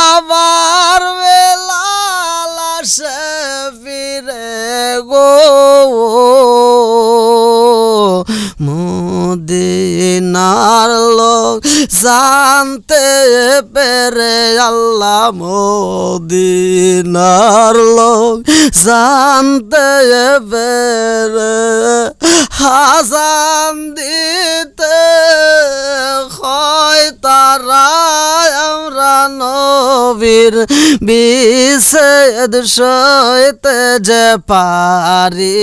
আবার বেলাল আসে ফিরে গো মদিনার লোক জানতে পেরে আল্লাহ মদিনার লোক জানতে পেরে হাসান দিতে হয় তারা আমরা নবীর বিচ্ছেদ সইতে যে পারি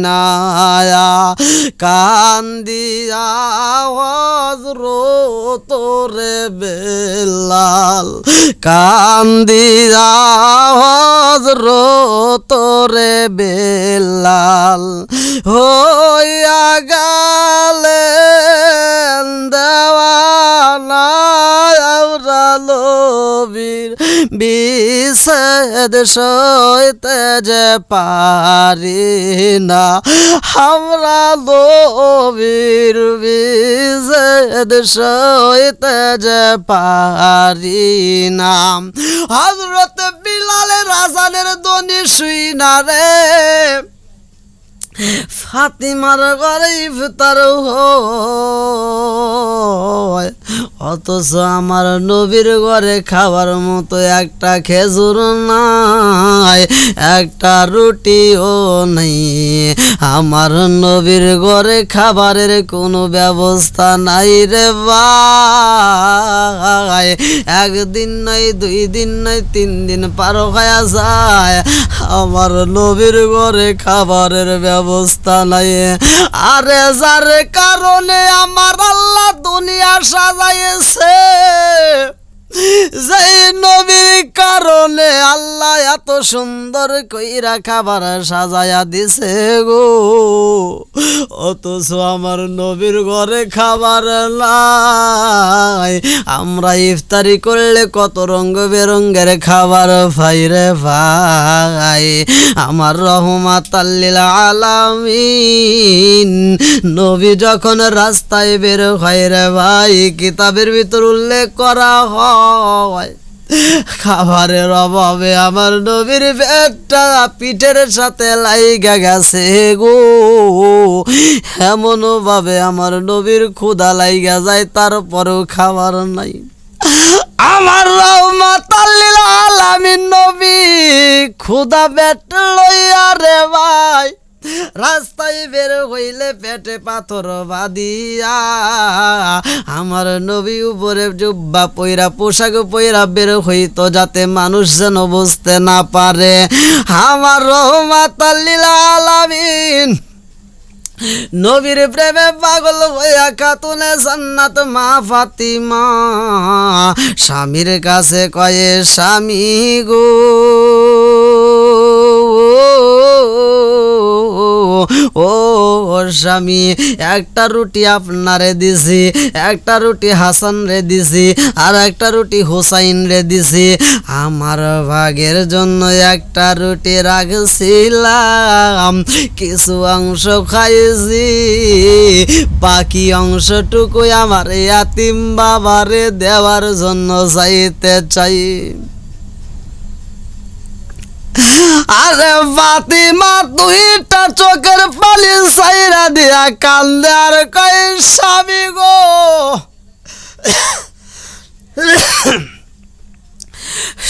না কান্দিয়া হযরত রে বেলাল কান্দিয়া হযরত রে বেলাল হইয়া গেলেন দেওয়ানা আমরা নবীর বিচ্ছেদ সইতে যে পারি না আমরা নবীর বিচ্ছেদ সইতে যে পারি না হযরত বিলালের আযানের ধ্বনি শুই না রে ফাতিমার ঘরে ইফতার হয় অথচ আমার নবীর ঘরে খাবার মতো একটা খেজুর নাই একটা রুটিও নেই আমার নবীর ঘরে খাবারের কোনো ব্যবস্থা নাই রে ভাই একদিন নাই 2 দিন নাই 3 দিন পার হয়ে যায় আমার নবীর ঘরে খাবারের ব্যবস্থা নাই আরে যার কারণে আমার আল্লাহ দুনিয়া সাজাইছে যে নবীর কারণে আল্লাহ এত সুন্দর কইরা খাবার সাজায়া দিছে গো অথচ আমার নবীর ঘরে খাবার নাই আমরা ইফতারি করলে কত রঙ বেরঙের খাবার পাই রে ভাই আমার রহমাতাল লিল আলামিন নবী যখন রাস্তায় বের হয় রে ভাই কিতাবের ভিতর উল্লেখ করা হয় খাবারের অভাবে আমার নবীর পেটটা পিঠের সাথে লাইগা গেছে গো এমন ভাবে আমার নবীর ক্ষুধা লাইগা যায় তারপরেও খাবার নাই আমার রহমাতাল লিল আলামিন নবী ক্ষুধা পেট লইয়া রে ভাই রাস্তায় বের হইলে পেটে পাথর বাঁধিয়া আমার নবী উপরে জুব্বা পইরা পোশাক পইরা বের হইতো যাতে মানুষ যেন বুঝতে না পারে আমার রহমাতাল লিল আলামিন নবীর প্রেমে পাগল হইয়া খাতুনে জান্নাত মা ফাতিমা স্বামীর কাছে কয়ে স্বামী গো ও স্বামী একটা রুটি আপনারে দিছি একটা রুটি হাসান রে দিছি আর একটা রুটি হুসাইন রে দিছি আমার ভাগের জন্য একটা রুটি রাখছিলাম কিছু অংশ খাইছি বাকি অংশটুকু আমার ইয়াতিম বাবারে দেওয়ার জন্য চাইতে চাই আরে ফাতিমা দুইটা চোখের পানি সাইরা দিয়া কান্দে আর কয় স্বামী গো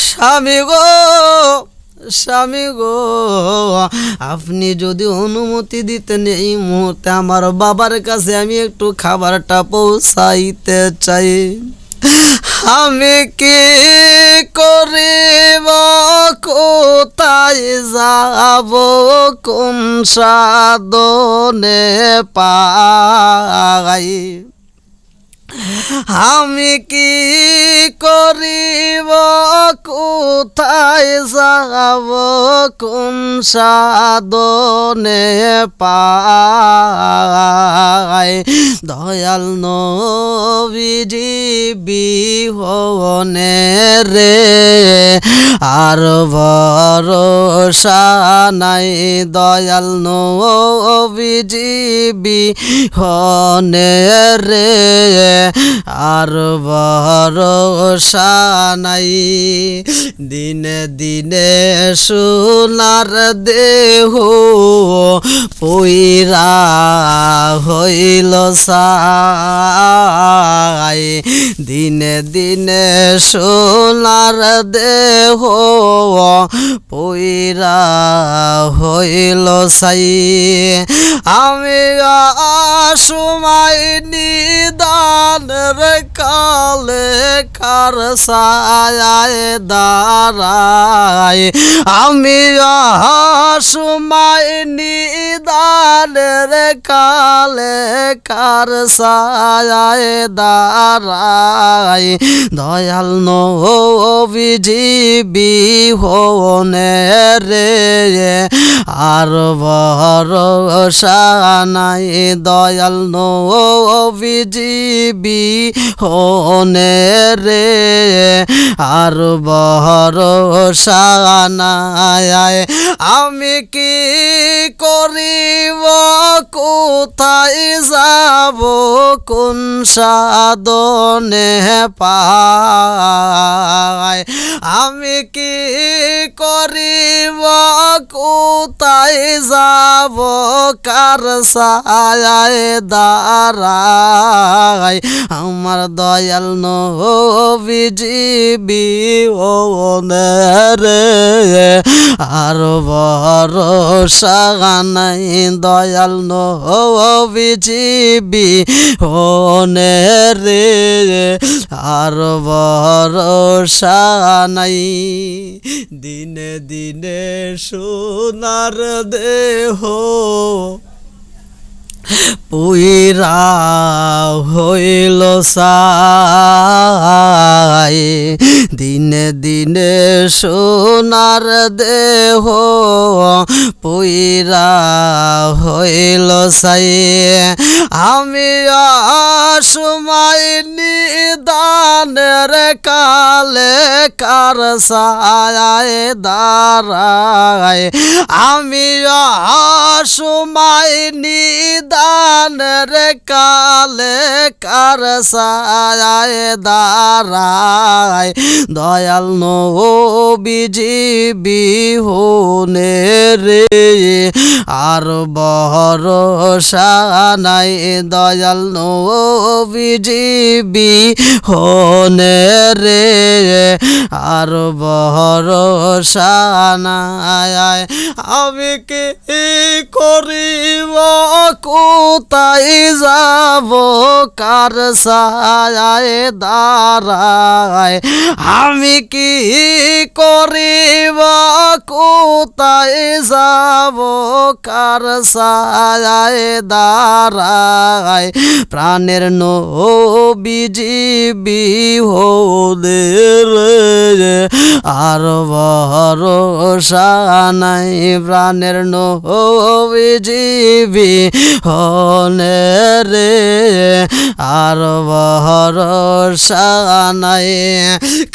স্বামী গো স্বামী গো আপনি যদি অনুমতি দিতেন এই মুহূর্তে আমার বাবার কাছে আমি একটু খাবারটা পৌঁছাইতে চাই আমি কি করিব কোথায় যাব কোন সাধনে পাই আমি কি করিব কোথায় যাব কোন সাধনে পাই দয়াল নবীজি বিহনে রে আর ভরসা নাই দয়াল নবীজি বিহনে রে আর ভরসা নাই। দিনে দিনে সোনার দেহ পইরা হইল ছাই। দিনে দিনে সোনার দেহ পইরা হইল ছাই। আমি সময় নিদানের কালে কার ছায়ায় দাঁড়াই। আমি সময় নিদানের কালে কার ছায়ায় দাঁড়াই। দয়াল নবীজি বিহনে রে আর ভরসা নাই। দয়াল নবীজি বিহনে রে আর ভরসা নাই। আমি কি করিব কোথায় যাব কোন সাধনে পাই। আমি কি করিব কোথায় যাব কার ছায়ায় দাঁড়াই। আমার দয়াল নবীজি বিহনে রে আর ভরসা নাই। দয়াল নবীজি বিহনে রে আর ভরসা নাই। দিনে দিনে সোনার দেহ পুইরা হইল ছাই। দিনে দিনে সোনার দেহ পুইরা হইল ছাই। আমি সময় নিদানের কালে কার ছায়ায় দাঁড়াই। আমি সময় নিদানের কালে কার ছায়ায় দাঁড়াই। দয়াল নবীজি বিহনে রে আর ভরসা নাই। দয়াল নবীজি বিহনে রে আর ভরসা নাই। আমি কি করিব কোথায় যাব কার ছায়ায় দাঁড়াই। আমি কি করিব কোথায় যাব কার ছায়ায় দাঁড়াই। প্রাণের নবীজি বিহনে রে আর ভরসা নাই। প্রাণের নবীজি বিহনে রে আর ভরসা নাই।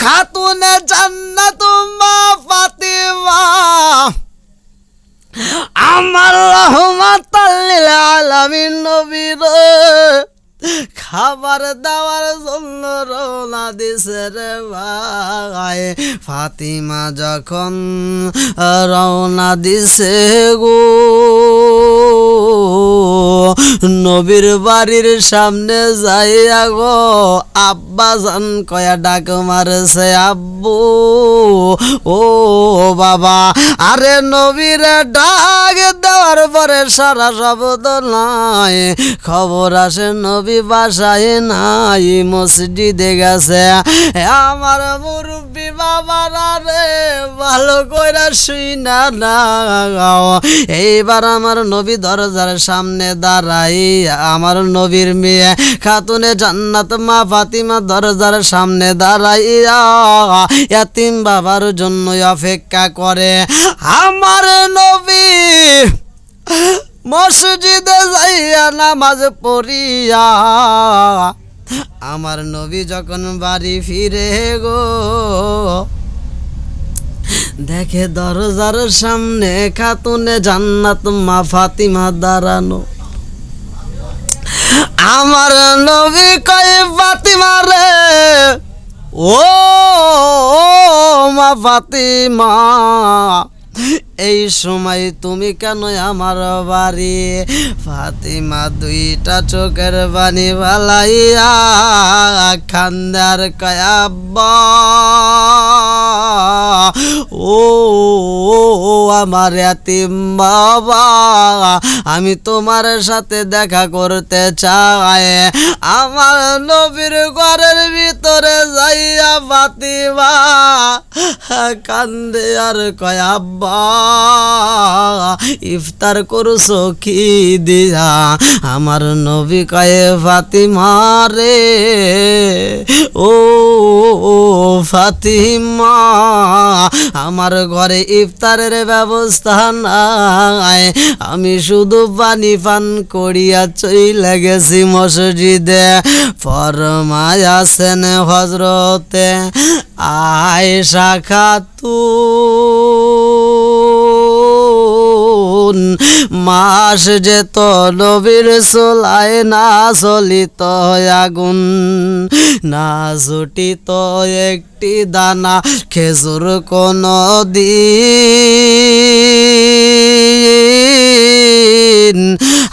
খাতুনে জান্নাত মা ফাতিমা আমার রহমাতাল লিল আলামিন নবীর খাবার দাবার জন্য রওনা দিছে রে ভাই। ফাতিমা যখন রওনা দিছে গো নবীর বাড়ির সামনে যাইয়া গো আব্বা জান কয়া ডাক মারছে আব্বু ও বাবা। আরে নবীর ডাক দেওয়ার পরে সারা শব্দ নাই। খবর আসে নবী বাসায় নাই, মসজিদে গেছে। আমার মুরব্বী বাবারা রে ভালো কইরা শুইনা নাও। এইবার আমার নবী দরজার সামনে দাঁড়াই। আমার নবীর মেয়ে খাতুনে জান্নাত মা ফাতিমা দরজার সামনে দাঁড়াইয়া ইয়াতিম বাবার জন্য অপেক্ষা করে। আমার নবী মসজিদে যাইয়া নামাজ পড়িয়া আমার নবী যখন বাড়ি ফিরে গো দেখে দরজার সামনে খাতুনে জান্নাত মা ফাতিমা দাঁড়ানো। আমার নবী কয় ফাতিমা রে, ও মা ফাতিমা, এই সময় তুমি কেন আমার বাড়ি? ফাতিমা দুইটা চোখের পানি বালাইয়া খান্দার কয় আব্বা, ও আমার এতিম বাবা, আমি তোমার সাথে দেখা করতে চাই। আমার নবীর ঘরের ভিতরে যাইয়া ফাতিমা কান্দে আর কয় আব্বা, ইফতার করছো কি দিয়া? আমার নবী কয় ফাতিমা রে, ও ফাতিমা, আমার ঘরে ইফতারের ব্যবস্থা নাই, আমি শুধু পানি পান করিয়া চইলা গেছি মসজিদে। ফরমায়াছেন হযরতে আয়েশা খাতুন, মাস যেত নবীর চুলায় না চলিত আগুন, না ছুটিত একটি দানা খেজুর কোন দিন।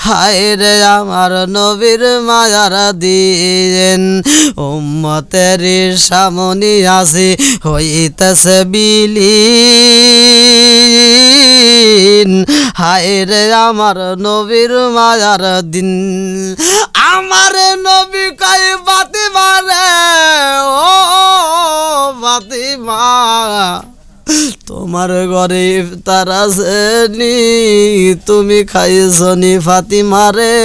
হায় রে আমার নবীর মায়ার দিন, উম্মতের সামনে আসি হইতেছে বিলীন। হায় রে আমার নবীর মায়ার দিন, আমার নবী কয় ফাতিমা রে, ও ফাতিমা, তোমার ঘরে ইফতার আসেনি, তুমি খাইছনি ফাতিমা রে?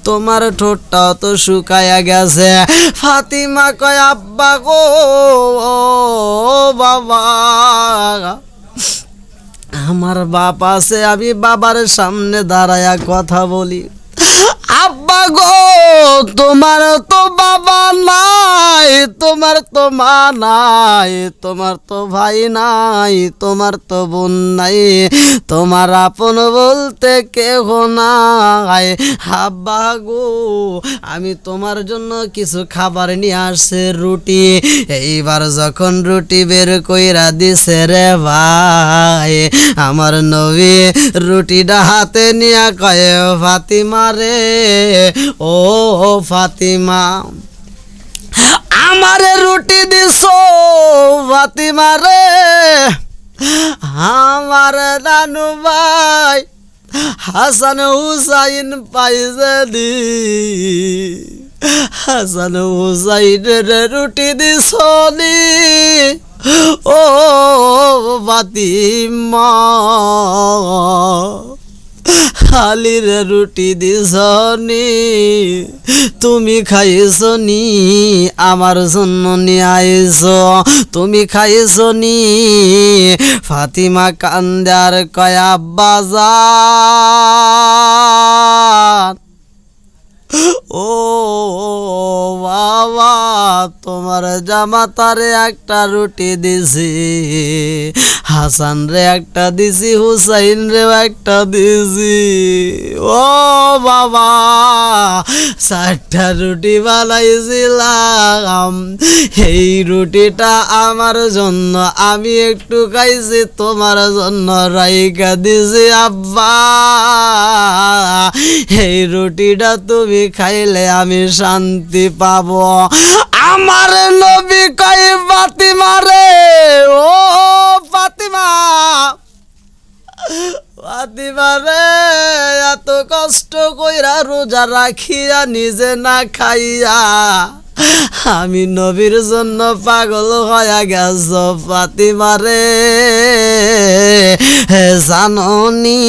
তোমার ঠোঁটটা তো শুকায়া গেছে। ফাতিমা কয় আব্বা গো, ও বাবা, আমার বাপ আছে, আমি বাবার সামনে দাঁড়ায়া কথা বলি। আব্বা গো, তোমার তো বাবা নাই, তোমার তো মা নাই, তোমার তো ভাই নাই, তোমার তো বোন নাই, তোমার আপন বলতে কেহ নাই। আব্বা গো, আমি তোমার জন্য কিছু খাবার নিয়ে আসছে, রুটি। এইবার যখন রুটি বের কইরা দিছে রে ভাই, আমার নবী রুটিটা হাতে নিয়ে কয় ফাতিমা রে, ও ফাতিমা, আমারে রুটি দিছো ফাতিমা রে, আমার নানু ভাই হাসান হুসাইন পাইছে দি, হাসান হুসাইনের রুটি দিছো নি, ও ফাতিমা, খালির রুটি দিছনি, তুমি খাইছনি, আমার জন্য নিয়ে আইছো, তুমি খাইছনি। ফাতিমা কান্দার কয় আব্বা জান, ও বাবা, তোমার জামাতারে একটা রুটি দিছি, হাসান রে একটা দিছি, হুসাইন রে একটা দিছি, ও বাবা, 4টা রুটি বানাইছিলাম, এই রুটিটা আমার জন্য আমি একটু খাইছি, তোমার জন্য রাইখা দিছি আব্বা, এই রুটিটা তুমি খাইলে আমি শান্তি পাবো। আমার নবী কয় ফাতিমা রে, ও ফাতিমা, ফাতিমা রে, এত কষ্ট কইরা রোজা রাখিয়া নিজে না খাইয়া আমি নবীর জন্য পাগল হয়ে গেছ ফাতিমা রে, জাননি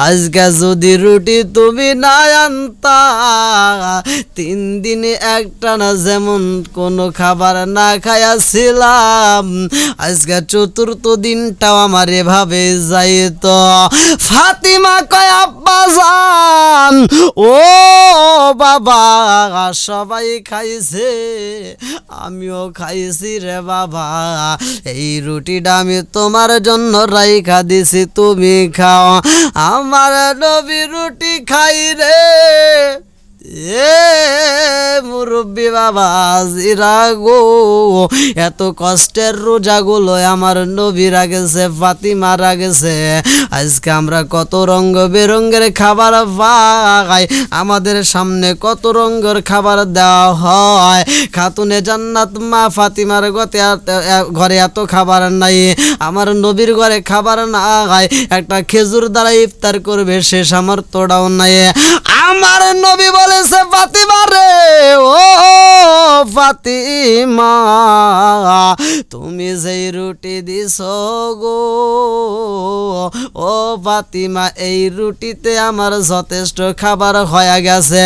আজকে যদি রুটি তুমি না আনতা, 3 দিনে একটানা যেমন কোনো খাবার না খাইয়াছিলাম, আজকে 4র্থ দিনটাও আমার এভাবে যাইত। ফাতিমা কয় আব্বা জান, ও বাবা, সবাই খাইছে, আমিও খাইছি রে বাবা, এই রুটিটা আমি তোমার জন্য রাইখা দিছি, তুমি খাও। আমার নবী রুটি খাই রে, এ মুরব্বী বাবা জিরা গো, এত কষ্টের রোজাগুলো আমার নবীরা গেছে, ফাতিমারা গেছে, আজকে আমরা কত রঙ বেরঙের খাবার পাই, আমাদের সামনে কত রঙের খাবার দেওয়া হয়। খাতুনে জান্নাত মা ফাতিমার ঘরে এত খাবার নাই, আমার নবীর ঘরে খাবার নাই, একটা খেজুর দ্বারা ইফতার করবে সে সামর্থ্যটাও নাই। আমার নবী বলেছে ফাতিমা রে, ও ফাতিমা তুমি যেই রুটি দিছ গো, ও ফাতিমা এই রুটিতে আমার যথেষ্ট খাবার হয়ে গেছে।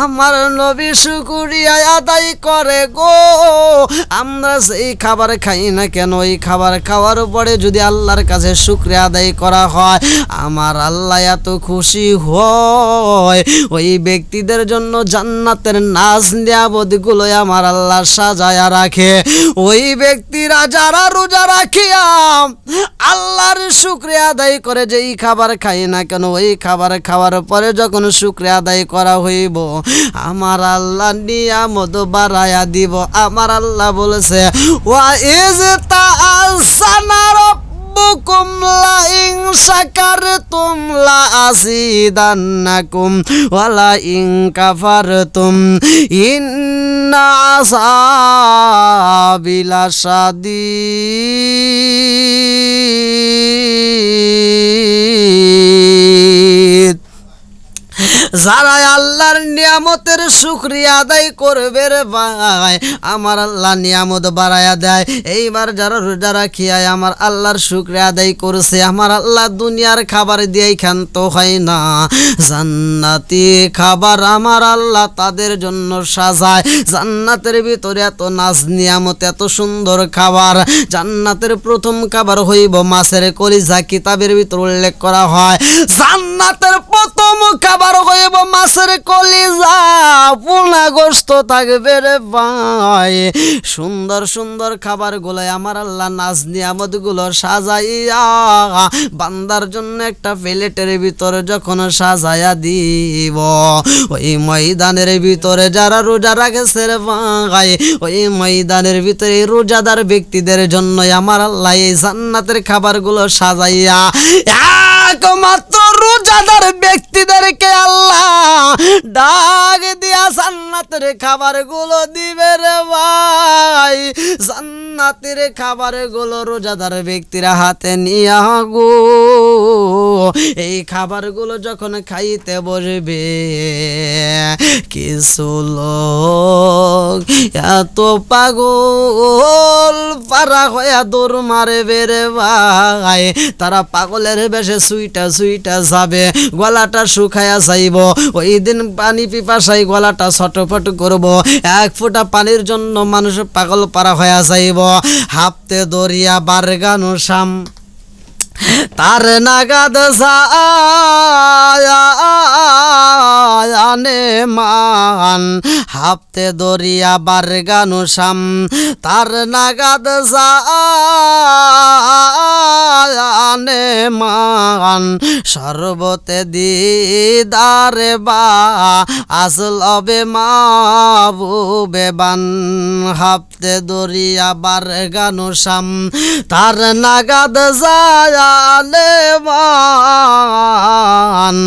আমার নবী শুকরিয়া আদায় করে গো, আমরা সেই খাবার খাই না কেন, ওই খাবার খাওয়ার পরে যদি আল্লাহর কাছে শুকরিয়া আদায় করা হয়, আমার আল্লাহ এত খুশি হয়, ওই ব্যক্তিদের জন্য জান্নাতের নাজ নিয়ামতগুলো আমার আল্লাহ সাজায়া রাখে। ওই ব্যক্তিরা যারা রোজা রাখিয়া আল্লাহর শুকরিয়া আদায় করে, যেই খাবার খাই না কেন ওই খাবার খাওয়ার পরে যখন শুকরিয়া আদায় করা হইব, আমার আল্লাহ নিয়ামত বাড়ায়া দিব। আমার আল্লাহ বলেছে ওয়া ইজ তাআসানা রাব্বুকুম লা ইন শাকারতুম লা আযীদান্নাকুম ওয়া লা ইন কাফারতুম ইন্না আযাবি লাশাদীদ। যারা আল্লাহর নিয়ামতের শুকরিয়া আদায় করবে রে ভাই, আমার আল্লাহ নিয়ামত বাড়ায়া দেয়। এইবার যারা রোজা রাখিয়া আমার আল্লাহর শুকরিয়া আদায় করছে, আমার আল্লাহ দুনিয়ার খাবার দিয়েই ক্ষান্ত হয় না, জান্নাতি খাবার আমার আল্লাহ তাদের জন্য সাজায়। জান্নাতের ভিতরে এত নাজ নিয়ামত, এত সুন্দর খাবার। জান্নাতের প্রথম খাবার হইব মাছের কলিজা, কিতাবের ভিতর উল্লেখ করা হয়। জান্নাতের প্রথম খাবার হইব মাছের কলিজা, পোনা গোশত থাকবে রে ভাই। সুন্দর সুন্দর খাবার গুলো আমার আল্লাহ নাজ নিয়ামত গুলো সাজাইয়া বান্দার জন্য একটা প্লেটের ভিতরে যখন সাজাইয়া দিব, ওই ময়দানের ভিতরে যারা রোজা রাখেছে রে ভাই, ওই ময়দানের ভিতরে রোজাদার ব্যক্তিদের জন্য আমার আল্লাহ এই জান্নাতের খাবার গুলো সাজাইয়া একমাত্র রোজাদার ব্যক্তিদেরকে আল্লাহ ডাক দিয়া জান্নাতের খাবার গুলো দিবে রে ভাই। জান্নাতের খাবার গুলো রোজাদার ব্যক্তিরা হাতে নিয়ে গো, এই খাবার গুলো যখন খাইতে বসবে, কিছু লোক এত পাগল পারা হইয়া দৌড় মারবে রে ভাই। তারা পাগলের বেশে সুইটা সুইটা যাবে, গলাটা শুকায়া যাইব। ওই দিন পানি পিপাসায় গলাটা ছটফট করব, এক ফোঁটা পানির জন্য মানুষ পাগল পারা হইয়া যাইব। হাফতে দরিয়া বারগানো শাম তার নাগাদ আনে মান, হাফতে দরিয়া বারগানো শাম তার নাগাদ আনে মান, সর্বতে দিদারে বা আসলবে মাহবুবে বান। হাফতে দরিয়া বারগানো শাম তার নাগাদ মান,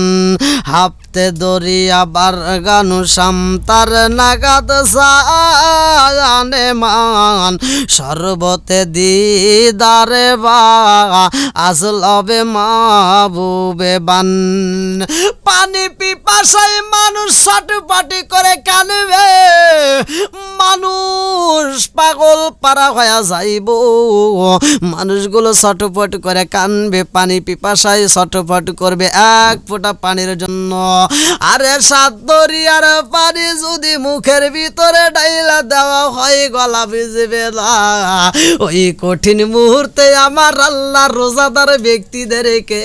হাফতে দরিয়া বারগানো শাম তার নাগাদ জানে মান, সর্বতে দিদারে বা আসলবে মাহবুবে বান। পানি পিপাসায় মানুষ ছটফটি করে কানবে, মানুষ পাগল পারা হয়ে যাইব। মানুষগুলো ছটফট করে কানবে, পানি পিপাসায় ছটফট করবে এক ফোঁটা পানির জন্য। আরে সাত দরিয়ার পানি যদি মুখের ভিতরে ডাইলা দেওয়া হয়, গলা ভিজবে না। ওই কঠিন মুহূর্তে আমার আল্লাহ রোজাদার ব্যক্তিদেরকে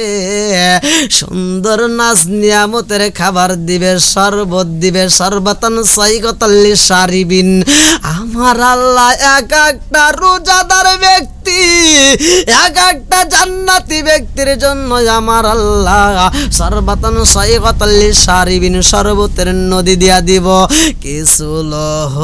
সুন্দর নাজ নিয়ামতের খাবার দিবে, শরবত দিবে, শরবতান সাইগতাল্লি সারিবিন। আমার আল্লাহ এক একটা রোজাদার ব্যক্তি জান্নাতি, এক একটা জান্নাতি ব্যক্তির জন্য আমার আল্লাহ সরবাতান সাইগাতাল লিশারিবিন, শরবতের নদী দিয়া দিব। কিছু লহ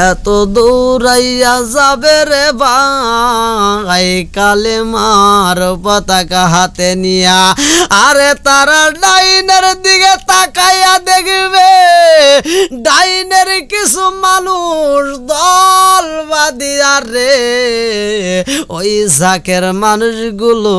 এত দৌড়াইয়া যাবে রে ভাই কালেমার পতাকা হাতে নিয়া, আরে তারা ডাইনের দিকে তাকাইয়া দেখবে ডাইনের কিছু মানুষ দল বাঁধিয়া রে ওই জাকের মানুষগুলো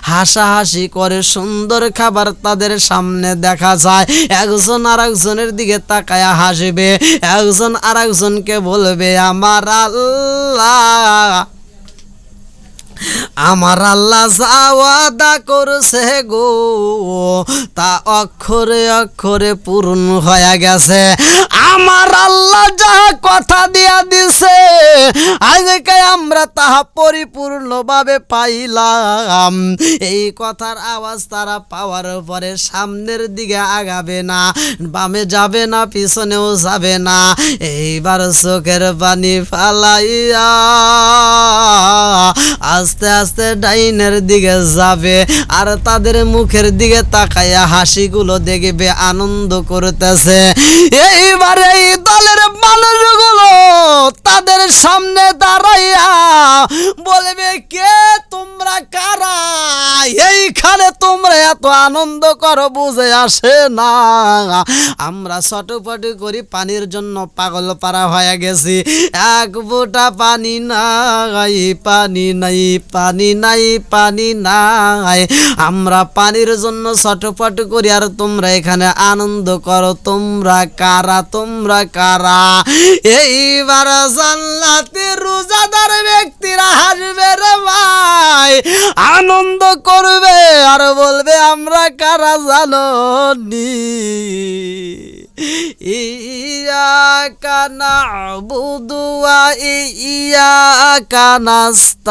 হাসাহাসি করে, সুন্দর খাবার তাদের সামনে দেখা যায়। একজন আর একজনের দিকে তাকায়া হাসবে, একজন আর একজনকে বলবে আমার আল্লাহ, আমার আল্লাহ যা ওয়াদা করছে গো তা অক্ষরে অক্ষরে পূরণ হয়ে গেছে। আমার আল্লাহ যা কথা দিয়া দিছে আজকে আমরা তাহা পরিপূর্ণভাবে পাইলাম। এই কথার আওয়াজ তারা পাওয়ার পরে সামনের দিকে আগাবে না, বামে যাবে না, পিছনেও যাবে না। এইবার চোখের পানি ফালাইয়া আস্তে আস্তে ডাইনের দিকে যাবে, আর তাদের মুখের দিকে তাকাইয়া হাসিগুলো দেখবে আনন্দ করতেছে। এইবার এই দলের মানুষগুলো তাদের সামনে দাঁড়াইয়া বলবে কে তোমরা, কারা এইখানে তোমরা এত আনন্দ করো, বুঝে আসে না আমরা ছটফট করি পানির জন্য পাগল পারা হয়ে গেছি। এক ফোঁটা পানি নাই, পানি নাই, পানি নাই, পানি নাই, আমরা পানির জন্য ছটফট করি আর তোমরা এখানে আনন্দ করো। তোমরা কারা, তোমরা কারা? এইবার জান্নাতের রোজাদার ব্যক্তিরা হাসবে রে ভাই, আনন্দ করবে আর বলবে আমরা কারা জানো নি? ইয়াকা না'বুদু ওয়া ইয়াকা নাস্তাঈন,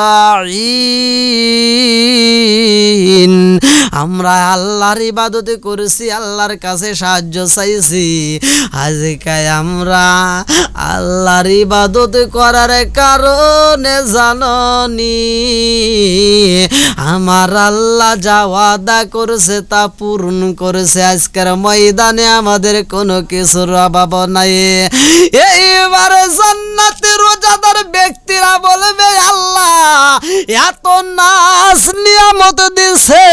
আমরা আল্লাহর ইবাদত করেছি, আল্লাহর কাছে সাহায্য চাইছি। আজকে আমরা আল্লাহর ইবাদত করার কারণে জাননি আমার আল্লাহ যা ওয়াদা করেছে তা পূরণ করেছে। আজকের ময়দানে আমাদের কোনো কিছুর অভাব নাই। এইবার জান্নাতের রোজাদার ব্যক্তিরা বলবে আল্লাহ এত নাজ নিয়ামত দিছে,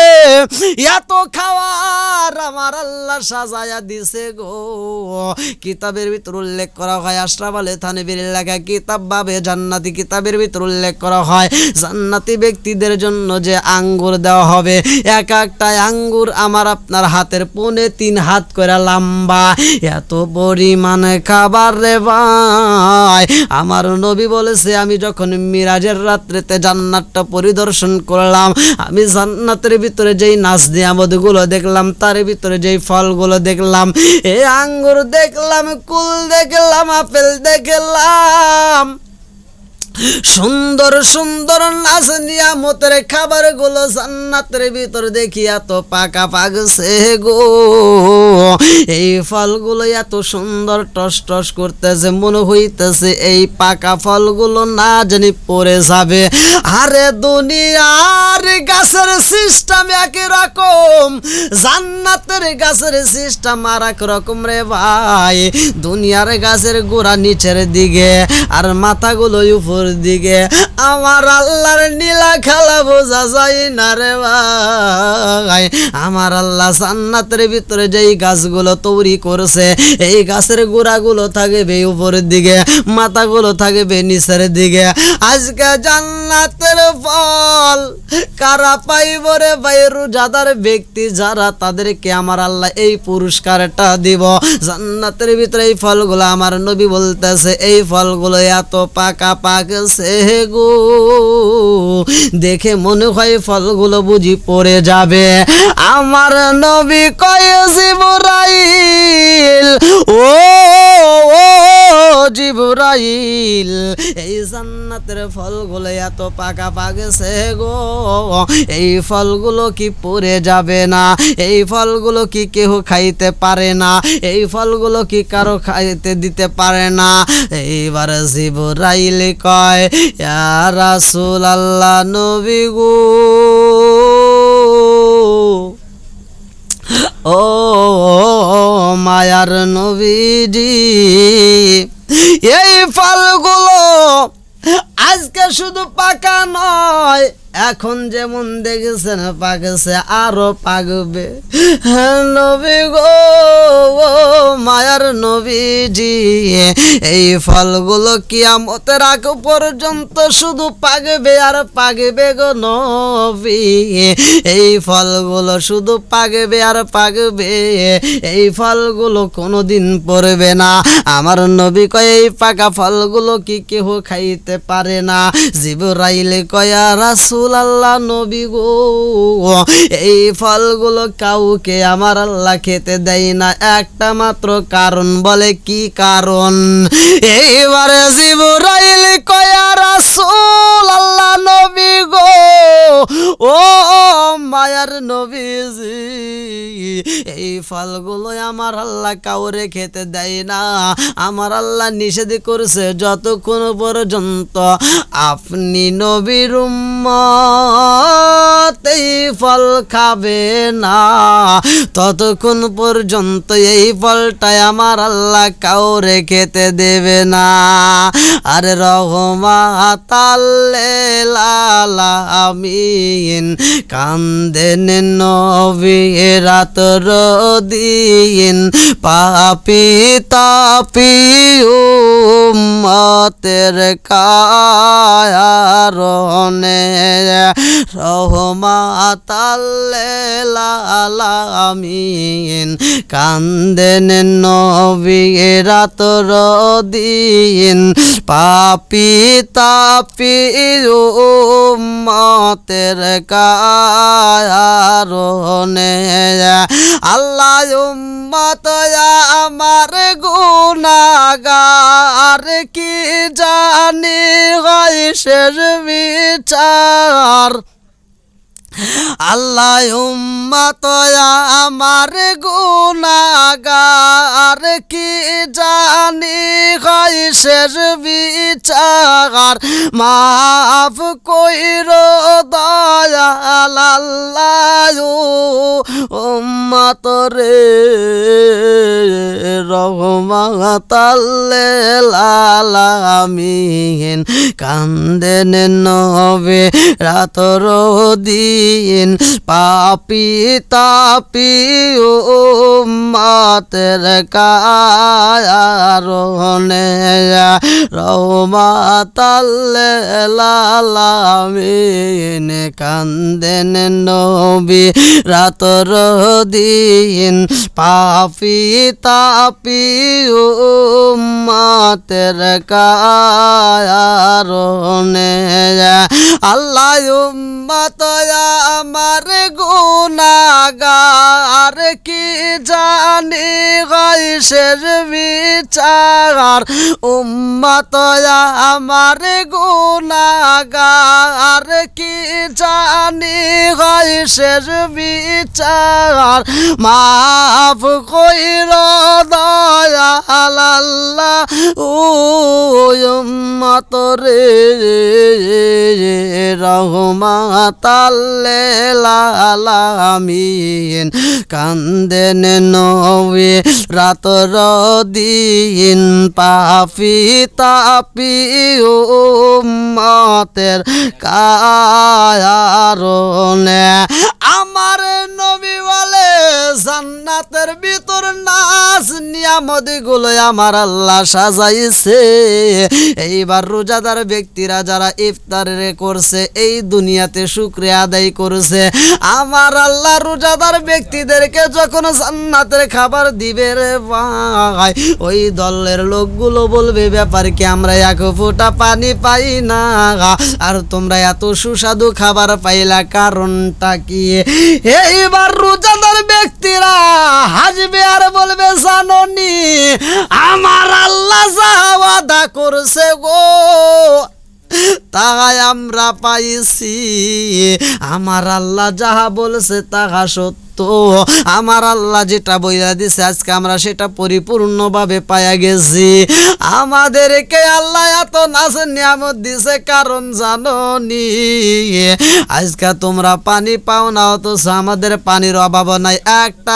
এত খাওয়ার আমার আল্লাহ সাজায়া দিছে গো। কিতাবের ভিতর উল্লেখ করা হয়, আশরাফ আলী থানভীর লেখা কিতাব বাবে জান্নাতি কিতাবের ভিতর উল্লেখ করা হয় জান্নাতি ব্যক্তিদের জন্য যে আঙ্গুর দেওয়া হবে, এক একটা আঙ্গুর আমার আপনার হাতের 3.5 হাত করে লম্বা, এত পরিমাণ খাবার রে ভাই। আমার নবী বলেছে আমি যখন মিরাজের রাত্রিতে জান্নাতটা পরিদর্শন করলাম, আমি জান্নাতের ভিতরে যেই নাজ নিয়ামতগুলো দেখলাম, তার ভিতরে যেই ফলগুলো দেখলাম, এই আঙ্গুর দেখলাম, কুল দেখলাম, আপেল দেখলাম, সুন্দর সুন্দর নাজ নিয়ামতের খাবার গুলো জান্নাতের ভিতর দেখি এত পাকা পাকছে গো। এই ফলগুলো এত সুন্দর টস টস করতেছে, মনে হইতেছে এই পাকা ফলগুলো না জানি পড়ে যাবে। আরে দুনিয়ার গাছের সিস্টেম একই রকম, জান্নাতের গাছের সিস্টেম আর এক রকম রে ভাই। দুনিয়ার গাছের গোড়া নিচের দিকে আর মাথাগুলো উপর দিকে, আমার আল্লাহর নীলা খেলা বোঝা যায় না রে ভাই। আমার আল্লাহ জান্নাতের ভিতরে যেই গাছগুলো তৈরি করছে, এই গাছের গোড়াগুলো থাকবে উপরের দিকে, মাথাগুলো থাকবে নিচের দিকে। আজকে জান্নাতের ফল কারা পাইব রে ভাই? রোজাদার ব্যক্তি যারা, তাদেরকে আমার আল্লাহ এই পুরস্কারটা দিব। জান্নাতের ভিতরে এই ফলগুলো আমার নবী বলতেছে এই ফলগুলো এত পাকা পাকছে গো, দেখে মনে হয় ফলগুলো বুঝি পড়ে যাবে। আমার নবী কয় জিবরাইল ও জিবরাইল এই জান্নাতের ফলগুলো এত পাকা পাকেছে গো, এই ফলগুলো কি পড়ে যাবে না? এই ফলগুলো কি কেউ খাইতে পারে না? এই ফলগুলো কি কারো খাইতে দিতে পারে না? এইবার জিবরাইল কয় ইয়া রাসূলুল্লাহ নবী গো, ও মায়ার নবীজি, এই ফলগুলো আজকে শুধু পাকা নয়, এখন যেমন দেখেছেন পাকছে আরো পাকবে। নবী গো, মায়ার নবীজি, এই ফলগুলো কিয়ামতের আগ পর্যন্ত শুধু পাকবে আর পাকবে গো নবী, এই ফলগুলো শুধু পাকবে আর পাকবে, এই ফলগুলো কোনোদিন পড়বে না। আমার নবী কয় এই পাকা ফলগুলো কি কেউ খাইতে পারে না? জিবরাইল কয় রাসূলুল্লাহ নবী গো, এই ফলগুলো কাউকে আমার আল্লাহ খেতে দেয় না, একটা মাত্র কারণ। বলে কি কারণ? এইবারে জিবরাইল কয় রাসূলুল্লাহ নবী গো, ও মায়ার নবীজি, এই ফলগুলো আমার আল্লাহ কাউরে খেতে দেয় না। আমার আল্লাহ নিষেধ করেছে যতক্ষণ পর্যন্ত আপনি নবীর উম্মত এই ফল খাবে না, ততক্ষণ পর্যন্ত এই ফলটাই আমার আল্লাহ কাউরে খেতে দেবে না। আর রহমাতাল লিল আলামিন কান্দেন নবী রাতর দিন, পাপী তাপী উম্মতের কারণে, রহমাতাল লিল আলামিন কান্দেন নবী রাতর দিন, পাপী তাপী উম্মতের কারণে। আল্লাহ উম্মত আমার গুনাহগার কি জানি হয় শেষ বিচার, আল্লাহ উম্মত আমার গুনাহগার কি জানি হয় শেষ বিচার, মাফ কইরো দয়াল আল্লাহ উম্মত রে, রহমাতাল লিল আলামিন কান্দেন নবী রাতর দিন, পাপী তাপী উম্মতের কারণে, রহমাতাল লিল আলামিন কান্দেন নবী রাতর দিন, পাপী তাপী উম্মতের কারণে। আল্লাহ উম্মত আমার গুনাহগার কি জানি হয় শেষ বিচার, উম্মত আমার গুনাহগার কি জানি হয় শেষ বিচার, মাফ কইরো দয়াল আল্লাহ উম্মত রে, রহমাতাল লিল আলামিন কান্দেন নবী রাতর দিন, পাপী তাপী উম্মতের কারণে। আমার নবী বলে জান্নাতের ভিতর নাজ নিয়ামত গুলো আমার আল্লাহ সাজাইছে। এইবার রোজাদার ব্যক্তিরা যারা ইফতার করছে এই দুনিয়াতে শুকরিয়া আদায় করছে, আমার আল্লাহ রোজাদার ব্যক্তিদেরকে যখন জান্নাতের খাবার দিবে রে ভাই, ওই দলের লোকগুলো বলবে ব্যাপার কি আমরা এক ফোঁটা পানি পাই না, আর তোমরা এত সুস্বাদু খাবার পাইলা, কারণটা কি? এইবার রোজাদার ব্যক্তি ব্যক্তিরা হাসবে আর বলবে জাননি আমার আল্লাহ যা ওয়াদা করছে গো তাহাই আমরা পাইছি, আমার আল্লাহ যাহা বলছে তাহা সত্য, আমার আল্লাহ যেটা বইলা দিছে আজকে আমরা সেটা পরিপূর্ণভাবে পাইয়া গেছি। আমাদেরকে আল্লাহ এত নাজ নিয়ামত দিছে কারণ জাননি আজকে তোমরা পানি পাও না, অথচ আমাদের পানির অভাব নাই। একটা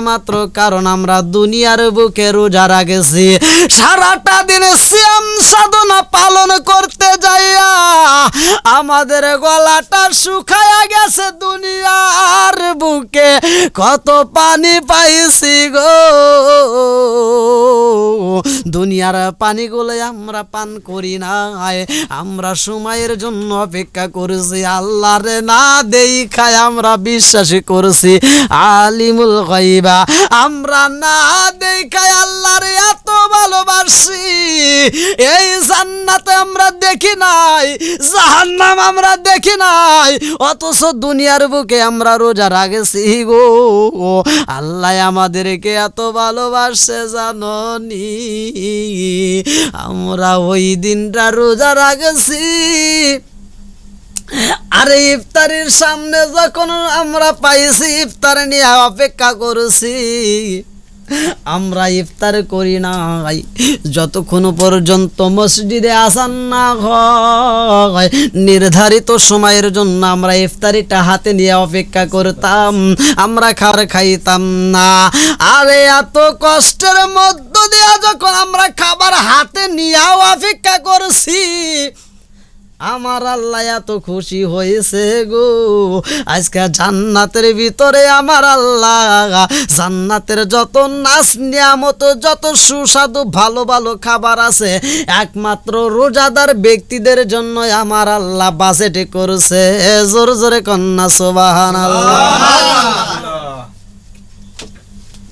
মাত্র কারণ আমরা দুনিয়ার বুকে রোজা রাখেছি। সারাটা দিনে সিয়াম সাধনা পালন করতে যাইয়া আমাদের গলাটা শুকায়া গেছে। দুনিয়ার বুকে কত পানি পাইছি গো, দুনিয়ার পানিগুলো আমরা পান করি নাই, আমরা সময়ের জন্য অপেক্ষা করেছি। আল্লাহরে না দেখায় আমরা বিশ্বাসী করছি আলিমুল গায়বা, আমরা না দেখায় আল্লাহরে এত ভালোবাসি। এই জান্নাতে আমরা দেখি নাই, জাহান্নাম আমরা দেখি নাই, অথচ দুনিয়ার বুকে আমরা রোজা রাখেছি গো। আল্লাহ আমাদেরকে এত ভালোবাসে জাননি, আমরা ওই দিনটা রোজা রাখেছি। আরে ইফতারের সামনে যখন আমরা পাইছি ইফতার নিয়ে অপেক্ষা করছি, আমরা ইফতার করি নাই যতক্ষণ পর্যন্ত মসজিদে আযান না হয়। নির্ধারিত সময়ের জন্য আমরা ইফতারিটা হাতে নিয়ে অপেক্ষা করতাম, আমরা খাবার খাইতাম না। আরে এত কষ্টের মধ্য দিয়ে যখন আমরা খাবার হাতে নিয়েও অপেক্ষা করছি, আমার আল্লাহ এত খুশি হয়েছে গো। আজকে জান্নাতের ভিতরে আমার আল্লাহ জান্নাতের যত নাজ নিয়ামত, যত সুস্বাদু ভালো ভালো খাবার আছে একমাত্র রোজাদার ব্যক্তিদের জন্য আমার আল্লাহ বাজেট করেছে। জোরে জোরে কন্যা সুবহানাল্লাহ।